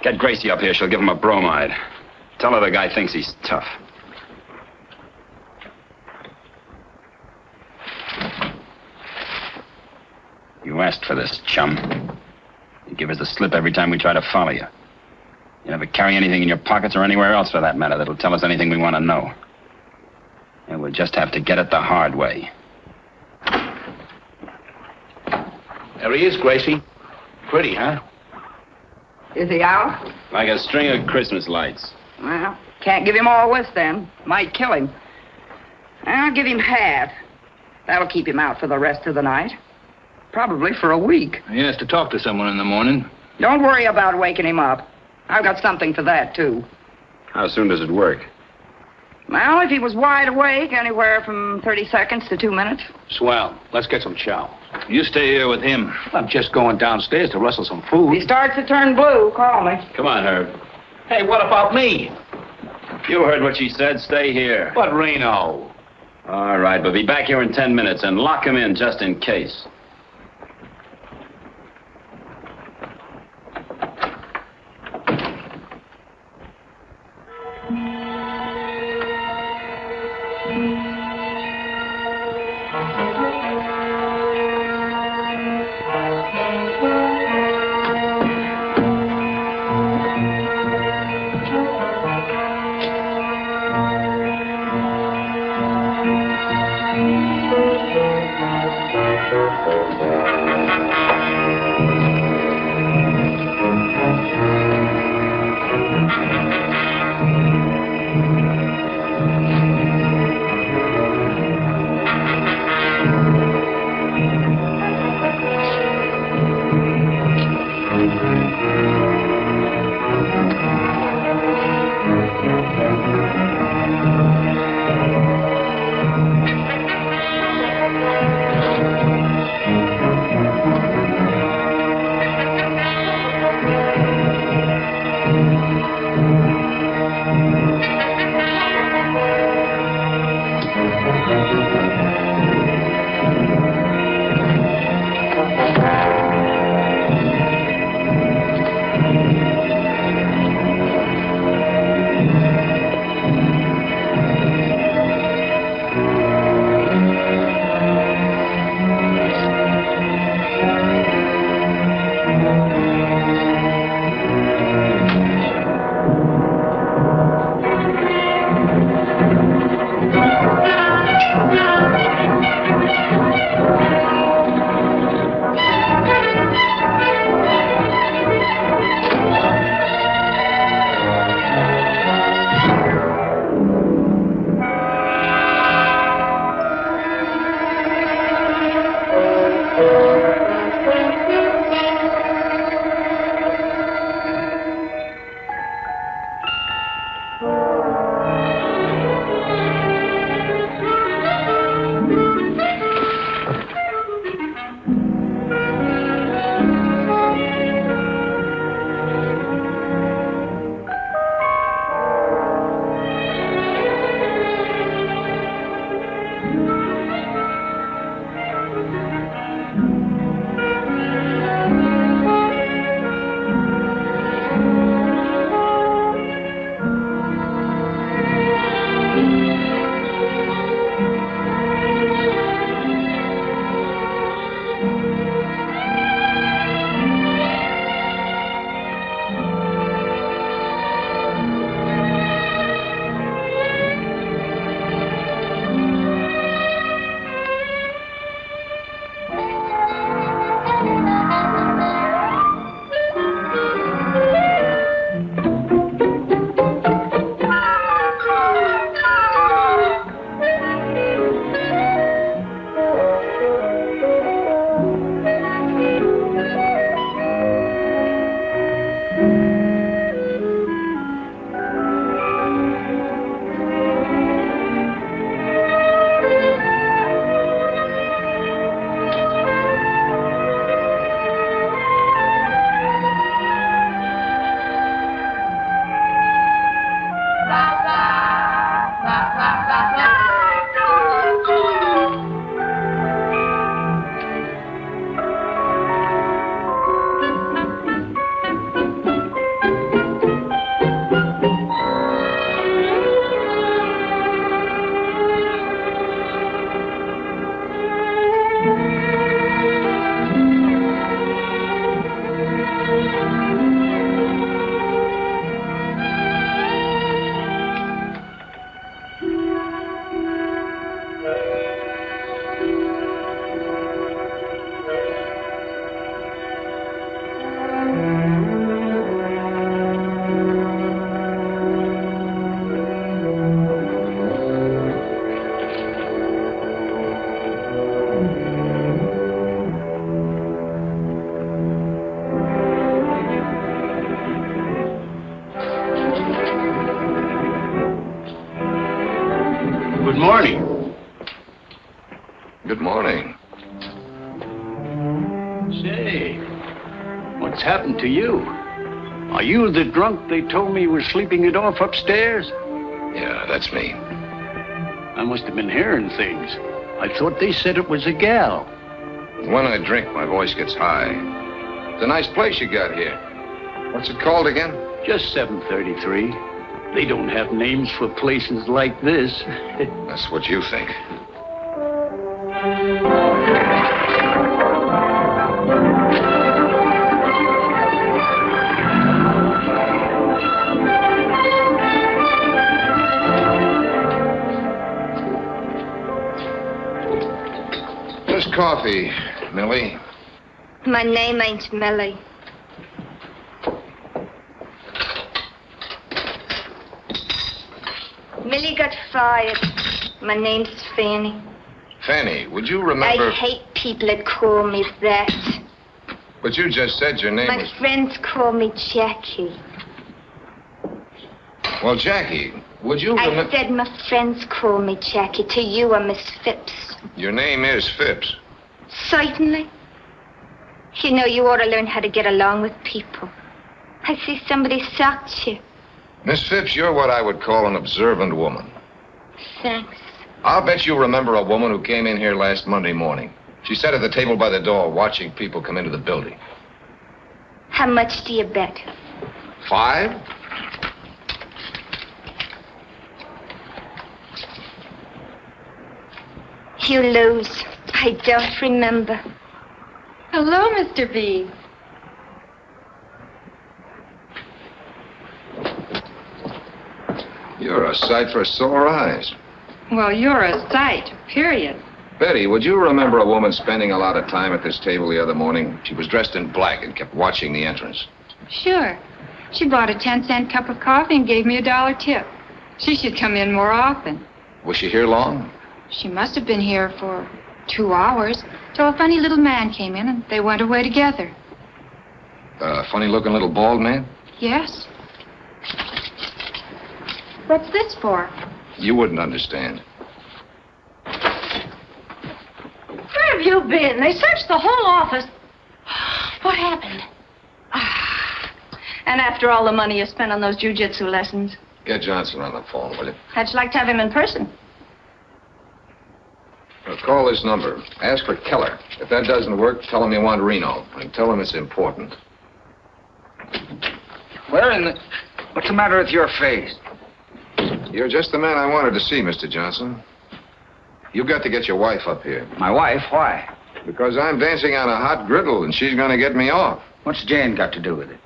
Get Gracie up here. She'll give him a bromide. Tell her the guy thinks he's tough. You asked for this, chum. You give us the slip every time we try to follow you. You never carry anything in your pockets or anywhere else, for that matter, that'll tell us anything we want to know. And we'll just have to get it the hard way. There he is, Gracie. Pretty, huh? Is he out? Like a string of Christmas lights. Well, can't give him all this then. Might kill him. I'll give him half. That'll keep him out for the rest of the night. Probably for a week. He has to talk to someone in the morning. Don't worry about waking him up. I've got something for that, too. How soon does it work? Well, if he was wide awake, anywhere from 30 seconds to 2 minutes. Swell. Let's get some chow. You stay here with him. I'm just going downstairs to rustle some food. If he starts to turn blue, call me. Come on, Herb. Hey, what about me? You heard what she said. Stay here. But Reno. All right, but be back here in 10 minutes and lock him in just in case. Good morning. Say, what's happened to you? Are you the drunk they told me was sleeping it off upstairs? Yeah, that's me. I must have been hearing things. I thought they said it was a gal. When I drink, my voice gets high. It's a nice place you got here. What's it called again? Just 733. They don't have names for places like this. That's what you think. Just coffee, Millie. My name ain't Millie. Millie got fired. My name's Fanny. Fanny, would you remember... I hate people that call me that. But you just said your name My was... friends call me Jackie. Well, Jackie, would you remember... I said my friends call me Jackie. To you, I'm Miss Phipps. Your name is Phipps. Certainly. You know, you ought to learn how to get along with people. I see somebody socked you. Miss Phipps, you're what I would call an observant woman. Thanks. I'll bet you remember a woman who came in here last Monday morning. She sat at the table by the door watching people come into the building. How much do you bet? 5? You lose. I don't remember. Hello, Mr. B. You're a sight for sore eyes. Well, you're a sight, period. Betty, would you remember a woman spending a lot of time at this table the other morning? She was dressed in black and kept watching the entrance. Sure. She bought a 10-cent cup of coffee and gave me a $1 tip. She should come in more often. Was she here long? She must have been here for 2 hours, till a funny little man came in and they went away together. A funny-looking little bald man? Yes. What's this for? You wouldn't understand. Where have you been? They searched the whole office. What happened? And after all the money you spent on those jiu-jitsu lessons. Get Johnson on the phone, will you? How'd you like to have him in person? Well, call this number. Ask for Keller. If that doesn't work, tell him you want Reno. And tell him it's important. Where in the... What's the matter with your face? You're just the man I wanted to see, Mr. Johnson. You've got to get your wife up here. My wife? Why? Because I'm dancing on a hot griddle and she's going to get me off. What's Jane got to do with it?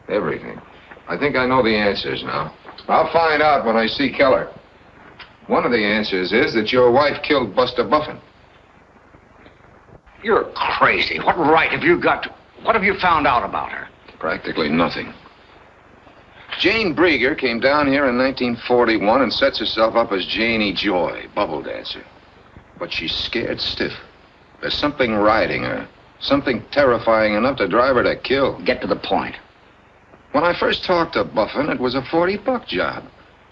Everything. I think I know the answers now. I'll find out when I see Keller. One of the answers is that your wife killed Buster Buffin. You're crazy. What right have you got to... What have you found out about her? Practically nothing. Jane Brieger came down here in 1941 and sets herself up as Janie Joy, bubble dancer. But she's scared stiff. There's something riding her. Something terrifying enough to drive her to kill. Get to the point. When I first talked to Buffin, it was a $40 job.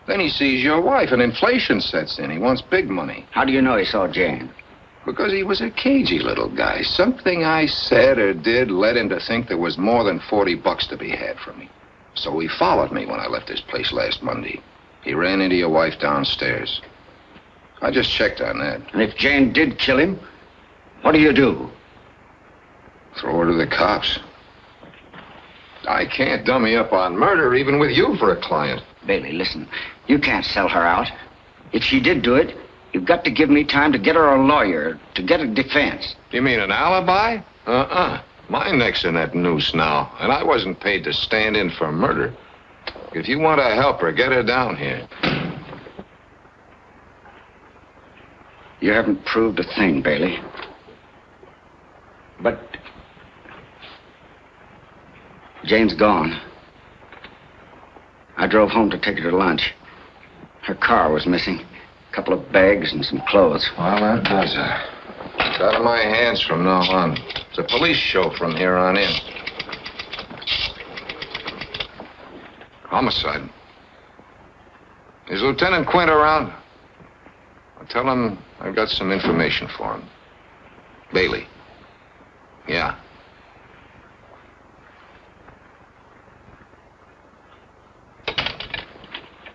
Then he sees your wife and inflation sets in. He wants big money. How do you know he saw Jane? Because he was a cagey little guy. Something I said or did led him to think there was more than $40 to be had from me. So he followed me when I left this place last Monday. He ran into your wife downstairs. I just checked on that. And if Jane did kill him, what do you do? Throw her to the cops. I can't dummy up on murder, even with you for a client. Bailey, listen. You can't sell her out. If she did do it, you've got to give me time to get her a lawyer, to get a defense. You mean an alibi? My neck's in that noose now, and I wasn't paid to stand in for murder. If you want to help her, get her down here. You haven't proved a thing, Bailey. But Jane's gone. I drove home to take her to lunch. Her car was missing. A couple of bags and some clothes. Well, that does it. It's out of my hands from now on. It's a police show from here on in. Homicide. Is Lieutenant Quint around? I'll tell him I've got some information for him. Bailey. Yeah.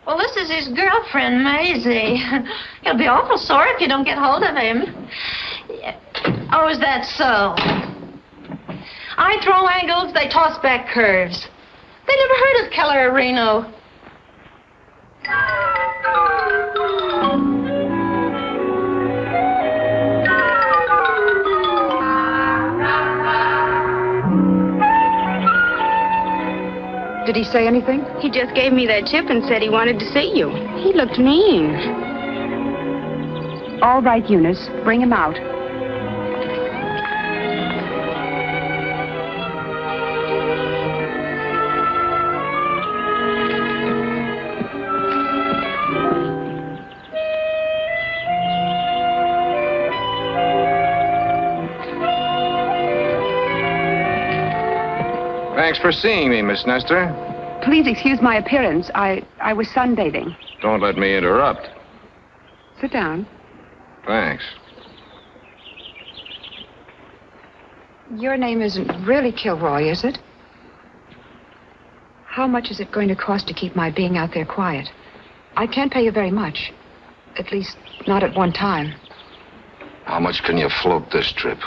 Well, this is his girlfriend, Maisie. He'll be awful sore if you don't get hold of him. Yeah. Oh, is that so? I throw angles, they toss back curves. They never heard of Keller or Reno. Did he say anything? He just gave me that tip and said he wanted to see you. He looked mean. All right, Eunice. Bring him out. Thanks for seeing me, Miss Nestor. Please excuse my appearance. I was sunbathing. Don't let me interrupt. Sit down. Thanks. Your name isn't really Kilroy, is it? How much is it going to cost to keep my being out there quiet? I can't pay you very much. At least, not at one time. How much can you float this trip?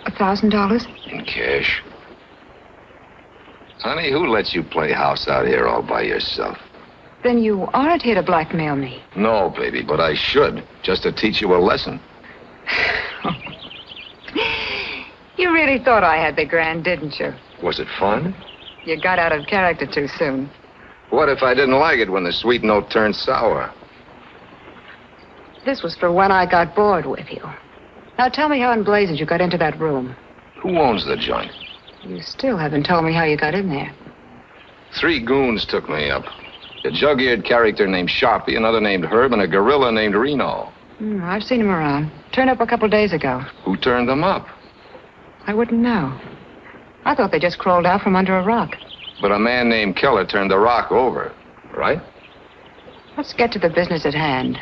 $1,000? In cash. Honey, who lets you play house out here all by yourself? Then you aren't here to blackmail me. No, baby, but I should, just to teach you a lesson. You really thought I had the grand, didn't you? Was it fun? You got out of character too soon. What if I didn't like it when the sweet note turned sour? This was for when I got bored with you. Now tell me how in blazes you got into that room. Who owns the joint? You still haven't told me how you got in there. 3 goons took me up. A jug-eared character named Sharpie, another named Herb, and a gorilla named Reno. I've seen him around. Turned up a couple days ago. Who turned them up? I wouldn't know. I thought they just crawled out from under a rock. But a man named Keller turned the rock over, right? Let's get to the business at hand.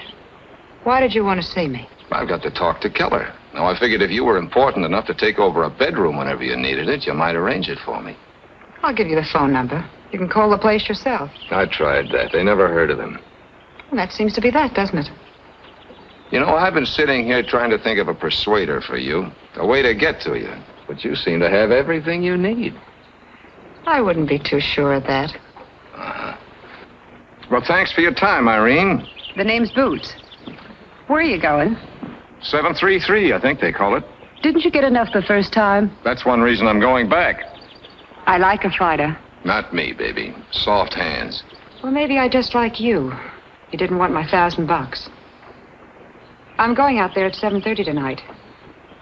Why did you want to see me? I've got to talk to Keller. Now, I figured if you were important enough to take over a bedroom whenever you needed it, you might arrange it for me. I'll give you the phone number. You can call the place yourself. I tried that. They never heard of him. Well, that seems to be that, doesn't it? You know, I've been sitting here trying to think of a persuader for you, a way to get to you. But you seem to have everything you need. I wouldn't be too sure of that. Uh-huh. Well, thanks for your time, Irene. The name's Boots. Where are you going? 733, I think they call it. Didn't you get enough the first time? That's one reason I'm going back. I like a fighter. Not me, baby. Soft hands. Well, maybe I just like you. You didn't want my $1,000. I'm going out there at 7:30 tonight.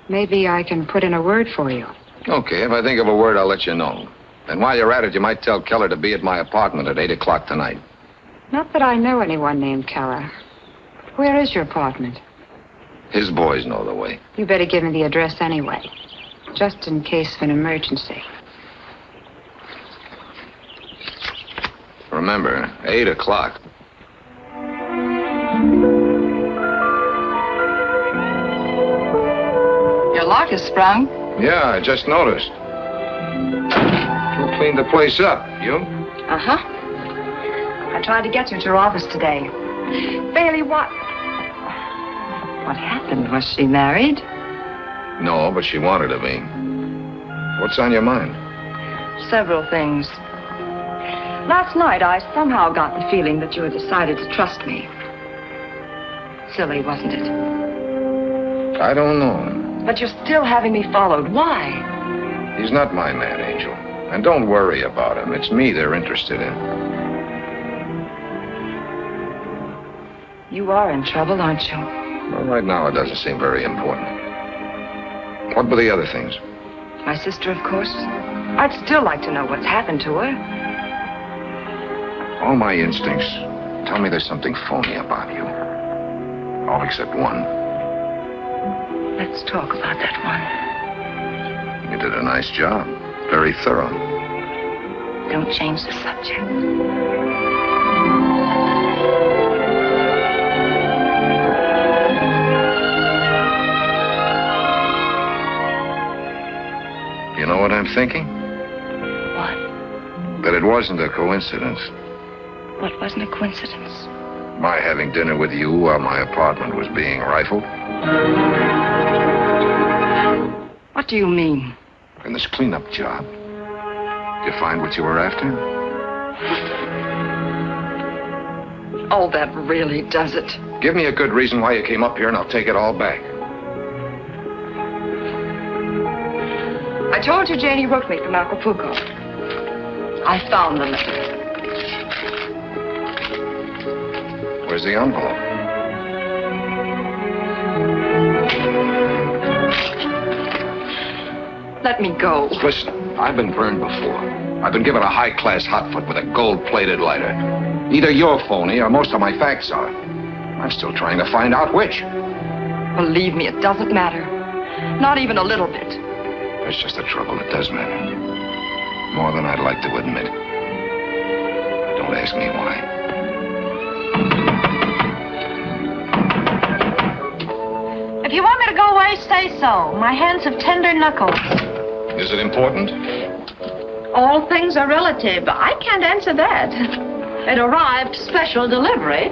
Maybe I can put in a word for you. Okay, if I think of a word, I'll let you know. And while you're at it, you might tell Keller to be at my apartment at 8 o'clock tonight. Not that I know anyone named Keller. Where is your apartment? His boys know the way. You better give me the address anyway, just in case of an emergency. Remember, 8 o'clock. Your lock is sprung. Yeah, I just noticed. Who cleaned the place up? You? Uh-huh. I tried to get you to your office today. Bailey, what happened? Was she married? No, but she wanted to be. What's on your mind? Several things. Last night, I somehow got the feeling that you had decided to trust me. Silly, wasn't it? I don't know. But you're still having me followed. Why? He's not my man, Angel. And don't worry about him. It's me they're interested in. You are in trouble, aren't you? Well, right now, it doesn't seem very important. What were the other things? My sister, of course. I'd still like to know what's happened to her. All my instincts tell me there's something phony about you. All except one. Let's talk about that one. You did a nice job. Very thorough. Don't change the subject. what I'm thinking? What? That it wasn't a coincidence. What wasn't a coincidence? My having dinner with you while my apartment was being rifled. What do you mean? In this cleanup job. Did you find what you were after? Oh, that really does it. Give me a good reason why you came up here and I'll take it all back. I told you Janie wrote me from Acapulco. I found the letter. Where's the envelope? Let me go. Listen, I've been burned before. I've been given a high-class hotfoot with a gold-plated lighter. Either you're phony or most of my facts are. I'm still trying to find out which. Believe me, it doesn't matter. Not even a little bit. That's just the trouble. It does matter. More than I'd like to admit. Don't ask me why. If you want me to go away, say so. My hands have tender knuckles. Is it important? All things are relative. I can't answer that. It arrived special delivery.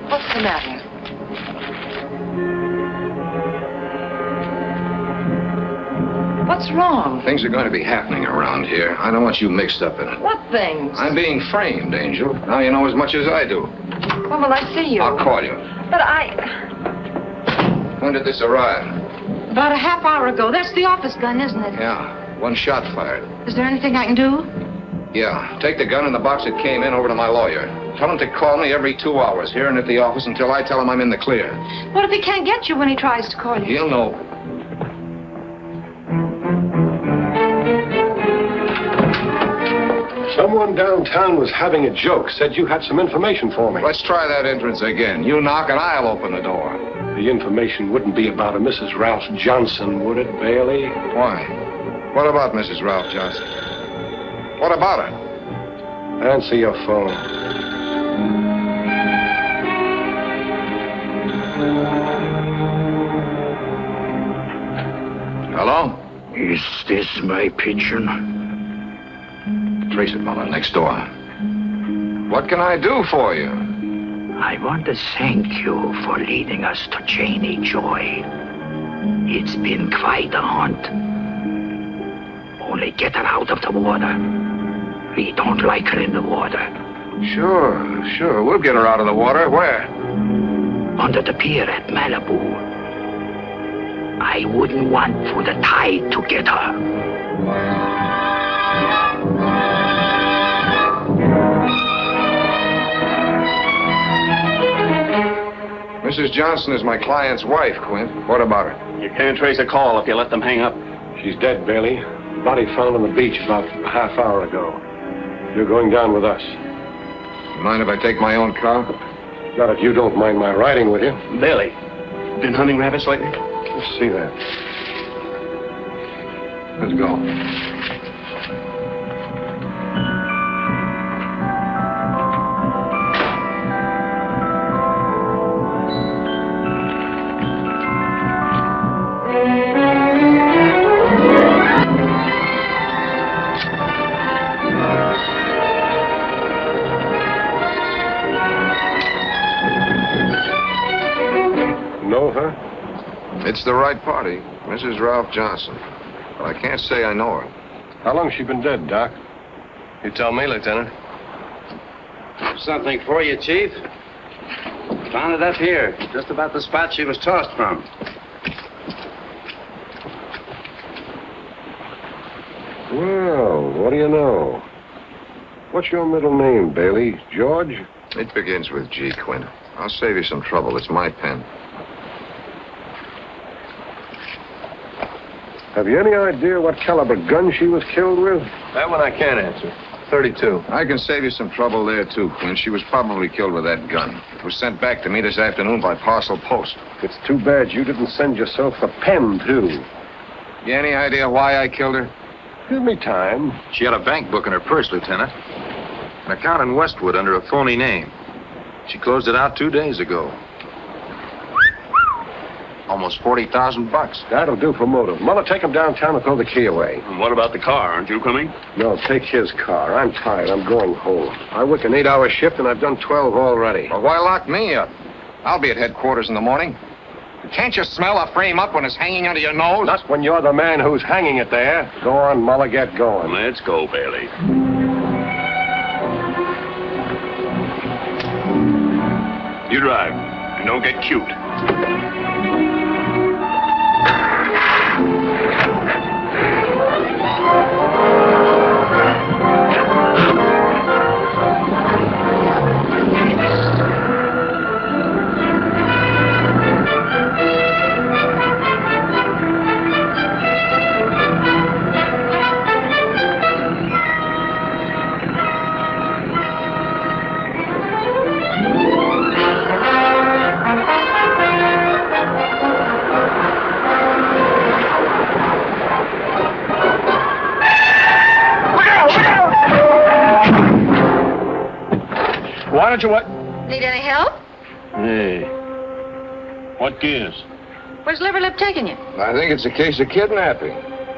What's the matter? What's wrong? Things are going to be happening around here. I don't want you mixed up in it. What things? I'm being framed, Angel. Now you know as much as I do. When will I see you? I'll call you. But I... When did this arrive? About a half hour ago. That's the office gun, isn't it? Yeah, one shot fired. Is there anything I can do? Yeah, take the gun and the box it came in over to my lawyer. Tell him to call me every 2 hours here and at the office until I tell him I'm in the clear. What if he can't get you when he tries to call you? He'll know. Someone downtown was having a joke, said you had some information for me. Let's try that entrance again. You knock and I'll open the door. The information wouldn't be about a Mrs. Ralph Johnson, would it, Bailey? Why? What about Mrs. Ralph Johnson? What about her? Answer your phone. Hello? Is this my pigeon? Trace it, Muller, next door. What can I do for you? I want to thank you for leading us to Janie Joy. It's been quite a hunt. Only get her out of the water. We don't like her in the water. Sure. We'll get her out of the water. Where? Under the pier at Malibu. I wouldn't want for the tide to get her. Mrs. Johnson is my client's wife, Quint. What about her? You can't trace a call if you let them hang up. She's dead, Bailey. Body found on the beach about a half hour ago. You're going down with us. You mind if I take my own car? Not if you don't mind my riding with you. Bailey, been hunting rabbits lately? Let's see that. Let's go. Know her? It's the right party, Mrs. Ralph Johnson. But I can't say I know her. How long's she been dead, Doc? You tell me, Lieutenant. Something for you, Chief. Found it up here, just about the spot she was tossed from. Well, what do you know? What's your middle name, Bailey? George? It begins with G, Quint. I'll save you some trouble. It's my pen. Have you any idea what caliber gun she was killed with? That one I can't answer. 32. I can save you some trouble there, too, Quinn. She was probably killed with that gun. It was sent back to me this afternoon by parcel post. It's too bad you didn't send yourself the pen, too. You any idea why I killed her? Give me time. She had a bank book in her purse, Lieutenant. An account in Westwood under a phony name. She closed it out 2 days ago. Almost $40,000. That'll do for motive. Muller, take him downtown and throw the key away. And what about the car? Aren't you coming? No, take his car. I'm tired. I'm going home. I work an 8-hour shift, and I've done 12 already. Well, why lock me up? I'll be at headquarters in the morning. Can't you smell a frame up when it's hanging under your nose? Not when you're the man who's hanging it there. Go on, Muller, get going. Let's go, Bailey. You drive, and don't get cute. Why don't you what? Need any help? Hey. What gives? Where's Liverlip taking you? I think it's a case of kidnapping.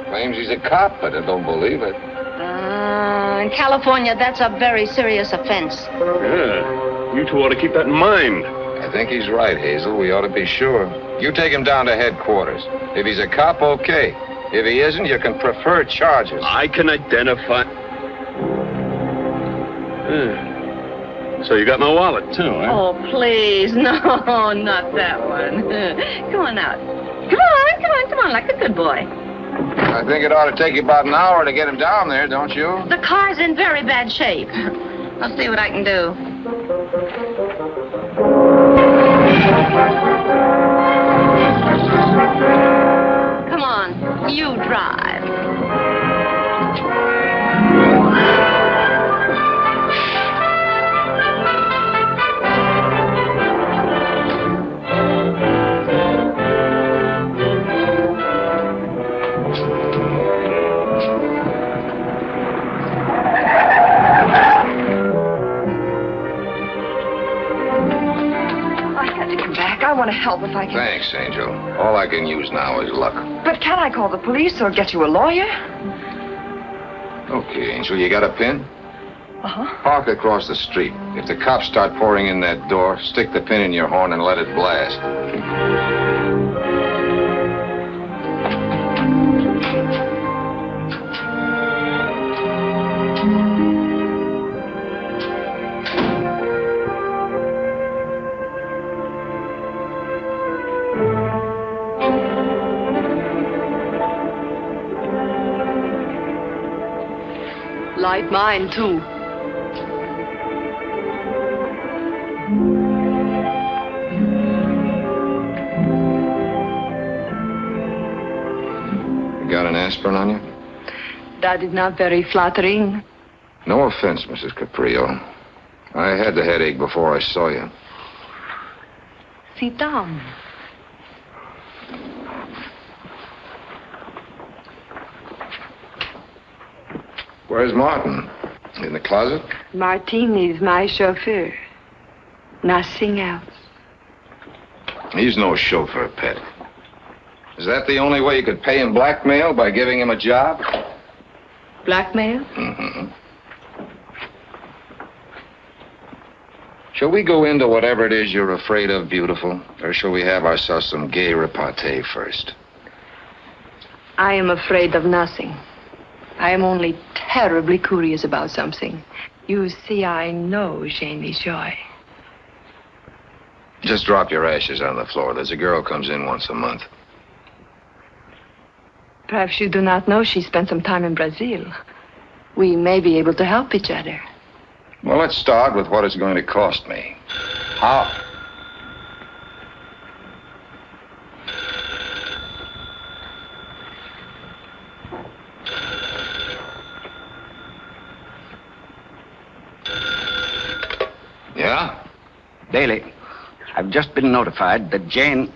Claims he's a cop, but I don't believe it. In California, that's a very serious offense. Yeah. You two ought to keep that in mind. I think he's right, Hazel. We ought to be sure. You take him down to headquarters. If he's a cop, okay. If he isn't, you can prefer charges. I can identify... So you got my wallet, too, eh? Oh, please. No, not that one. Come on out. Come on, like a good boy. I think it ought to take you about an hour to get him down there, don't you? The car's in very bad shape. I'll see what I can do. Come on, you drive. I want to help if I can. Thanks, Angel. All I can use now is luck. But can I call the police or get you a lawyer? Okay, Angel, you got a pin? Uh-huh. Park across the street. If the cops start pouring in that door, stick the pin in your horn and let it blast. Light mine, too. You got an aspirin on you? That is not very flattering. No offense, Mrs. Caprio. I had the headache before I saw you. Sit down. Where's Martin? In the closet? Martin is my chauffeur. Nothing else. He's no chauffeur, Pet. Is that the only way you could pay him blackmail, by giving him a job? Blackmail? Mm-hmm. Shall we go into whatever it is you're afraid of, beautiful? Or shall we have ourselves some gay repartee first? I am afraid of nothing. I am only terribly curious about something. You see, I know Janie Joy. Just drop your ashes on the floor. There's a girl comes in once a month. Perhaps you do not know she spent some time in Brazil. We may be able to help each other. Well, let's start with what it's going to cost me. How? Bailey, I've just been notified that Jane's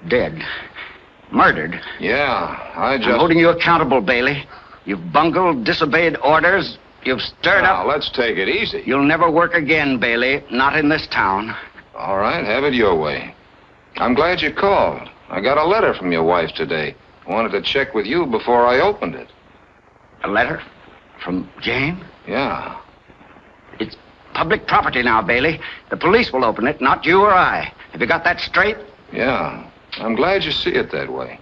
dead. Murdered. Yeah, I'm holding you accountable, Bailey. You've bungled, disobeyed orders. You've stirred up... Now, let's take it easy. You'll never work again, Bailey. Not in this town. All right, have it your way. I'm glad you called. I got a letter from your wife today. I wanted to check with you before I opened it. A letter? From Jane? Yeah. It's public property now, Bailey. The police will open it, not you or I. Have you got that straight? Yeah. I'm glad you see it that way.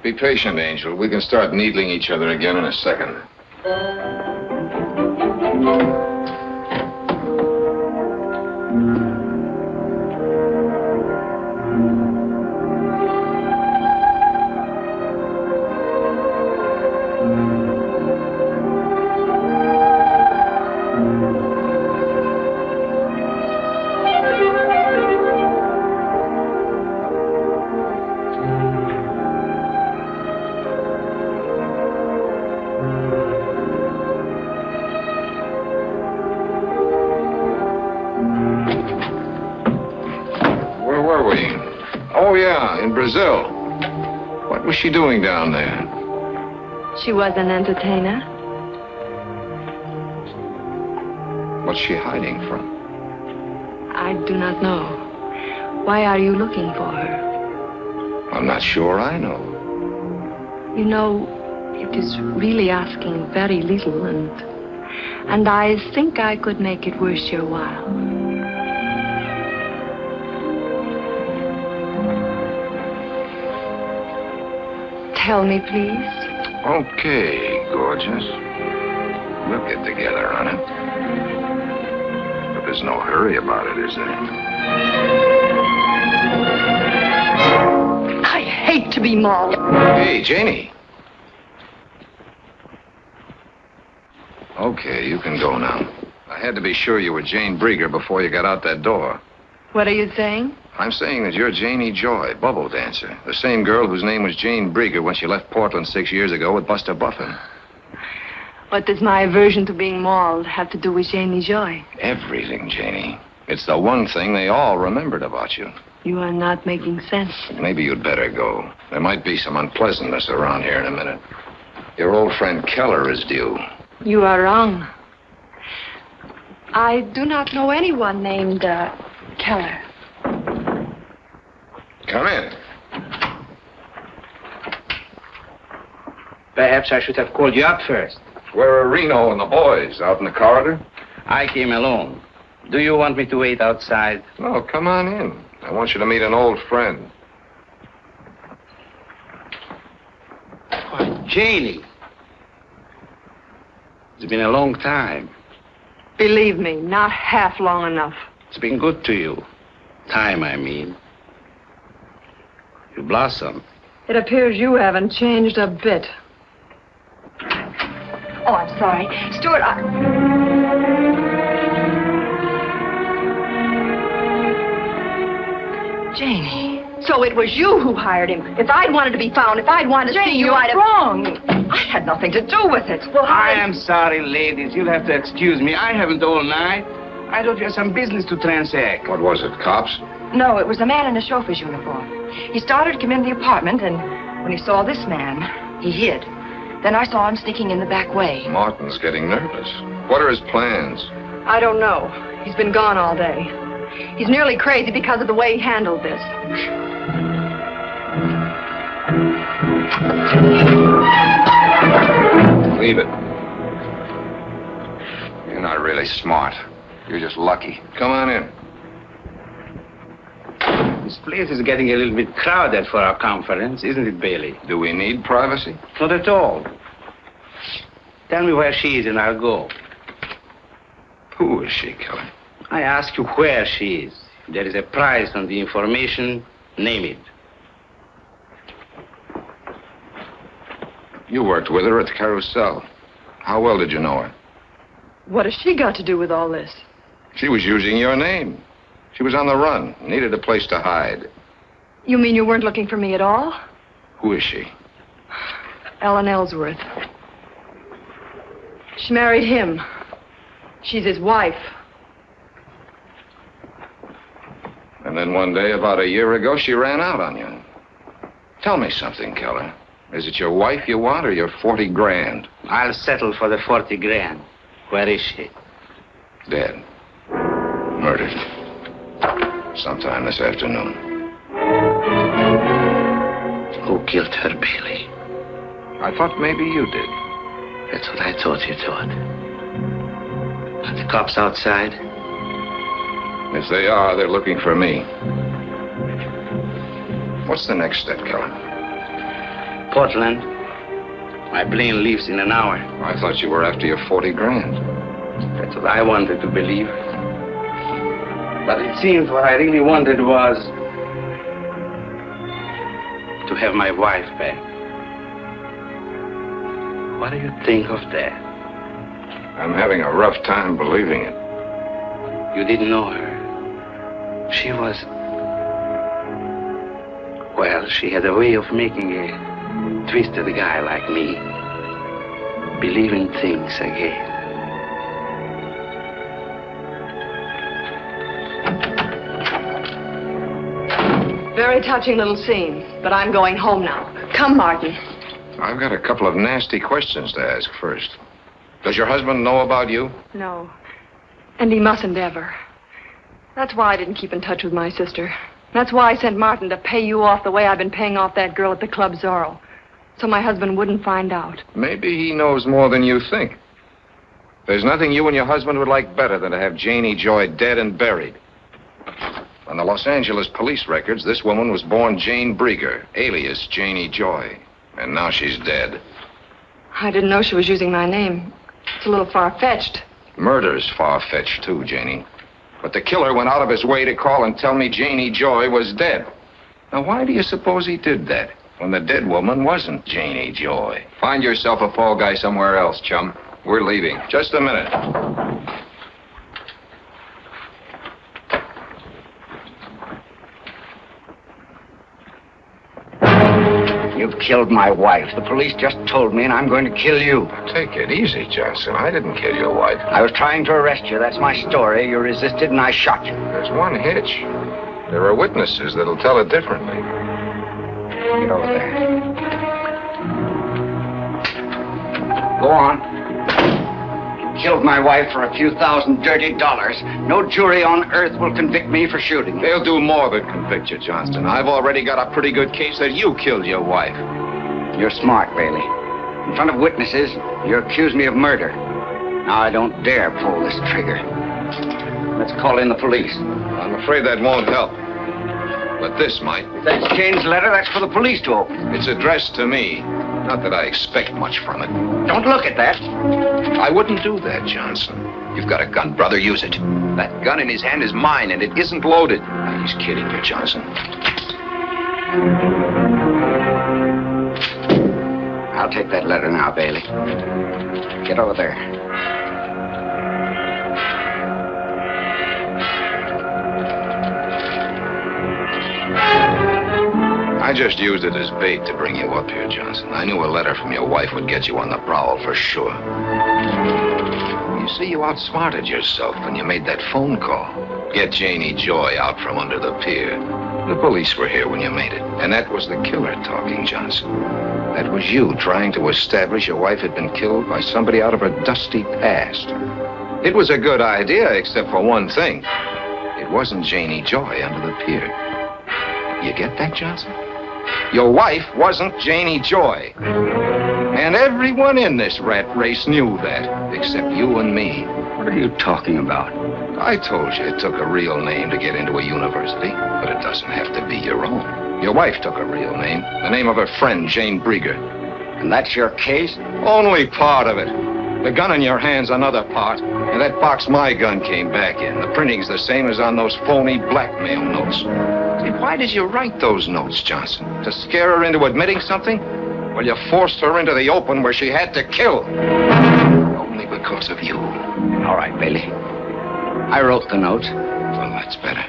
Be patient, Angel. We can start needling each other again in a second. Brazil. What was she doing down there? She was an entertainer. What's she hiding from? I do not know. Why are you looking for her? I'm not sure I know. You know, it is really asking very little, and I think I could make it worth your while. Tell me, please. Okay, gorgeous. We'll get together on it. But there's no hurry about it, is there? I hate to be mauled. Hey, Janie. Okay, you can go now. I had to be sure you were Jane Brieger before you got out that door. What are you saying? I'm saying that you're Janie Joy, bubble dancer. The same girl whose name was Jane Brieger when she left Portland 6 years ago with Buster Buffin. What does my aversion to being mauled have to do with Janie Joy? Everything, Janie. It's the one thing they all remembered about you. You are not making sense. Maybe you'd better go. There might be some unpleasantness around here in a minute. Your old friend Keller is due. You are wrong. I do not know anyone named, Keller. Come in. Perhaps I should have called you up first. Where are Reno and the boys? Out in the corridor? I came alone. Do you want me to wait outside? No, come on in. I want you to meet an old friend. Why, Janie. It's been a long time. Believe me, not half long enough. It's been good to you. Time, I mean. You blossom. It appears you haven't changed a bit. Oh, I'm sorry. Stuart, Janie. So it was you who hired him. If I'd wanted to be found, if I'd wanted to see you, I'd have... wrong. I had nothing to do with it. Well, I am sorry, ladies. You'll have to excuse me. I haven't all night. I thought you had some business to transact. What was it, cops? No, it was a man in a chauffeur's uniform. He started to come into the apartment, and when he saw this man, he hid. Then I saw him sneaking in the back way. Martin's getting nervous. What are his plans? I don't know. He's been gone all day. He's nearly crazy because of the way he handled this. Leave it. You're not really smart. You're just lucky. Come on in. This place is getting a little bit crowded for our conference, isn't it, Bailey? Do we need privacy? Not at all. Tell me where she is and I'll go. Who is she, Keller? I ask you where she is. If there is a price on the information, name it. You worked with her at the Carousel. How well did you know her? What has she got to do with all this? She was using your name. She was on the run, needed a place to hide. You mean you weren't looking for me at all? Who is she? Ellen Ellsworth. She married him. She's his wife. And then one day, about a year ago, she ran out on you. Tell me something, Keller. Is it your wife you want or your 40 grand? I'll settle for the 40 grand. Where is she? Dead. Murdered. Sometime this afternoon. Who killed her, Bailey? I thought maybe you did. That's what I thought you thought. Are the cops outside? If they are, they're looking for me. What's the next step, Keller? Portland. My plane leaves in an hour. I thought you were after your 40 grand. That's what I wanted to believe. But it seems what I really wanted was to have my wife back. What do you think of that? I'm having a rough time believing it. You didn't know her. She was... Well, she had a way of making a twisted guy like me believe in things again. Very touching little scene, but I'm going home now. Come, Martin. I've got a couple of nasty questions to ask first. Does your husband know about you? No. And he mustn't ever. That's why I didn't keep in touch with my sister. That's why I sent Martin to pay you off the way I've been paying off that girl at the Club Zorro. So my husband wouldn't find out. Maybe he knows more than you think. There's nothing you and your husband would like better than to have Janie Joy dead and buried. On the Los Angeles police records, this woman was born Jane Brieger, alias Janie Joy. And now she's dead. I didn't know she was using my name. It's a little far-fetched. Murder's far-fetched, too, Janie. But the killer went out of his way to call and tell me Janie Joy was dead. Now, why do you suppose he did that, when the dead woman wasn't Janie Joy? Find yourself a fall guy somewhere else, chum. We're leaving. Just a minute. You've killed my wife. The police just told me, and I'm going to kill you. Take it easy, Johnson. I didn't kill your wife. I was trying to arrest you. That's my story. You resisted, and I shot you. There's one hitch. There are witnesses that'll tell it differently. Get over there. Go on. You killed my wife for a few $1,000 dirty dollars. No jury on earth will convict me for shooting. They'll do more than convict you, Johnston. I've already got a pretty good case that you killed your wife. You're smart, Bailey. In front of witnesses, you accuse me of murder. Now I don't dare pull this trigger. Let's call in the police. I'm afraid that won't help. But this might. If that's Jane's letter, that's for the police to open. It's addressed to me. Not that I expect much from it. Don't look at that. I wouldn't do that, Johnson. You've got a gun, brother. Use it. That gun in his hand is mine, and it isn't loaded. Now, he's kidding you, Johnson. I'll take that letter now, Bailey. Get over there. I just used it as bait to bring you up here, Johnson. I knew a letter from your wife would get you on the prowl for sure. You see, you outsmarted yourself when you made that phone call. Get Janie Joy out from under the pier. The police were here when you made it. And that was the killer talking, Johnson. That was you trying to establish your wife had been killed by somebody out of her dusty past. It was a good idea, except for one thing. It wasn't Janie Joy under the pier. You get that, Johnson? Your wife wasn't Janie Joy. And everyone in this rat race knew that, except you and me. What are you talking about? I told you it took a real name to get into a university, but it doesn't have to be your own. Your wife took a real name, the name of her friend, Jane Brieger. And that's your case? Only part of it. The gun in your hand's another part, and that box my gun came back in. The printing's the same as on those phony blackmail notes. See, why did you write those notes, Johnson? To scare her into admitting something? Well, you forced her into the open where she had to kill. Only because of you. All right, Bailey. I wrote the notes. Well, that's better.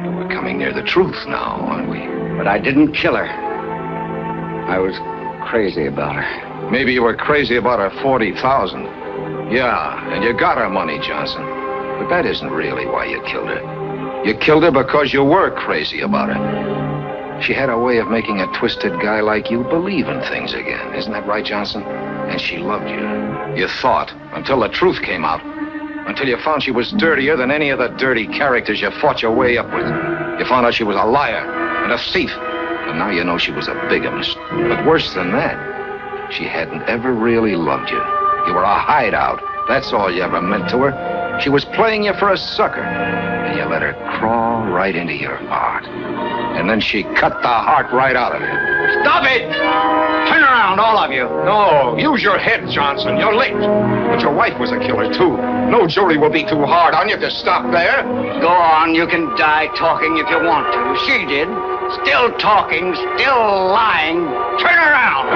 But we're coming near the truth now, aren't we? But I didn't kill her. I was crazy about her. Maybe you were crazy about her 40,000. Yeah, and you got her money, Johnson. But that isn't really why you killed her. You killed her because you were crazy about her. She had a way of making a twisted guy like you believe in things again. Isn't that right, Johnson? And she loved you. You thought, until the truth came out. Until you found she was dirtier than any of the dirty characters you fought your way up with. You found out she was a liar and a thief. And now you know she was a bigamist. But worse than that, she hadn't ever really loved you. You were a hideout. That's all you ever meant to her. She was playing you for a sucker. And you let her crawl right into your heart. And then she cut the heart right out of you. Stop it! Turn around, all of you. No, use your head, Johnson. You're licked. But your wife was a killer, too. No jury will be too hard on you if you stop there. Go on, you can die talking if you want to. She did. Still talking, still lying. Turn around!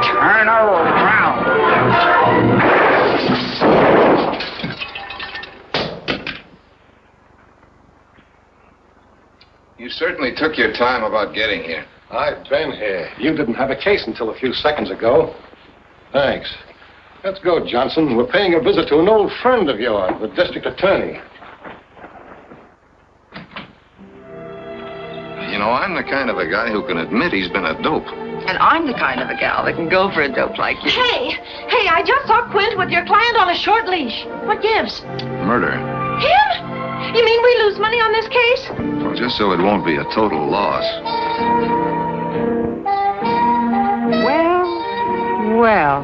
Turn around! You certainly took your time about getting here. I've been here. You didn't have a case until a few seconds ago. Thanks. Let's go, Johnson. We're paying a visit to an old friend of yours, the district attorney. You know, I'm the kind of a guy who can admit he's been a dope. And I'm the kind of a gal that can go for a dope like you. Hey, I just saw Quint with your client on a short leash. What gives? Murder. Him? You mean we lose money on this case? Well, just so it won't be a total loss. Well.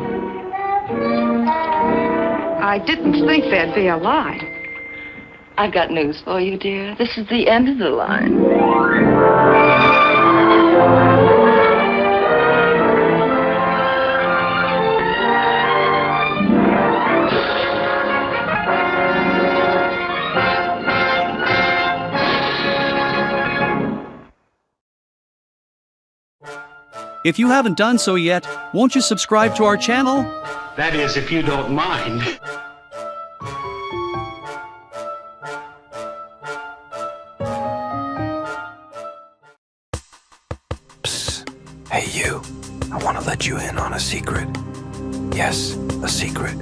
I didn't think there'd be a line. I've got news for you, dear. This is the end of the line. If you haven't done so yet, won't you subscribe to our channel? That is, if you don't mind. Psst. Hey, you. I want to let you in on a secret. Yes, a secret.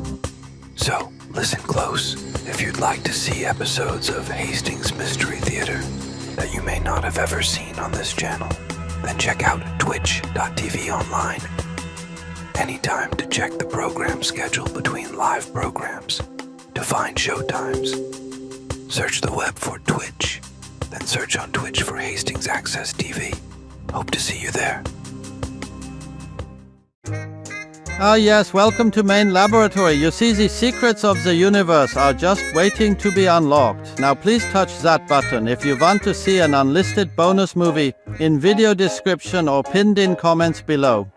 So, listen close. If you'd like to see episodes of Hastings Mystery Theater that you may not have ever seen on this channel, then check out twitch.tv online. Anytime to check the program schedule between live programs, to find showtimes. Search the web for Twitch, then search on Twitch for Hastings Access TV. Hope to see you there. Ah yes, welcome to main laboratory. You see, the secrets of the universe are just waiting to be unlocked. Now please touch that button if you want to see an unlisted bonus movie in video description or pinned in comments below.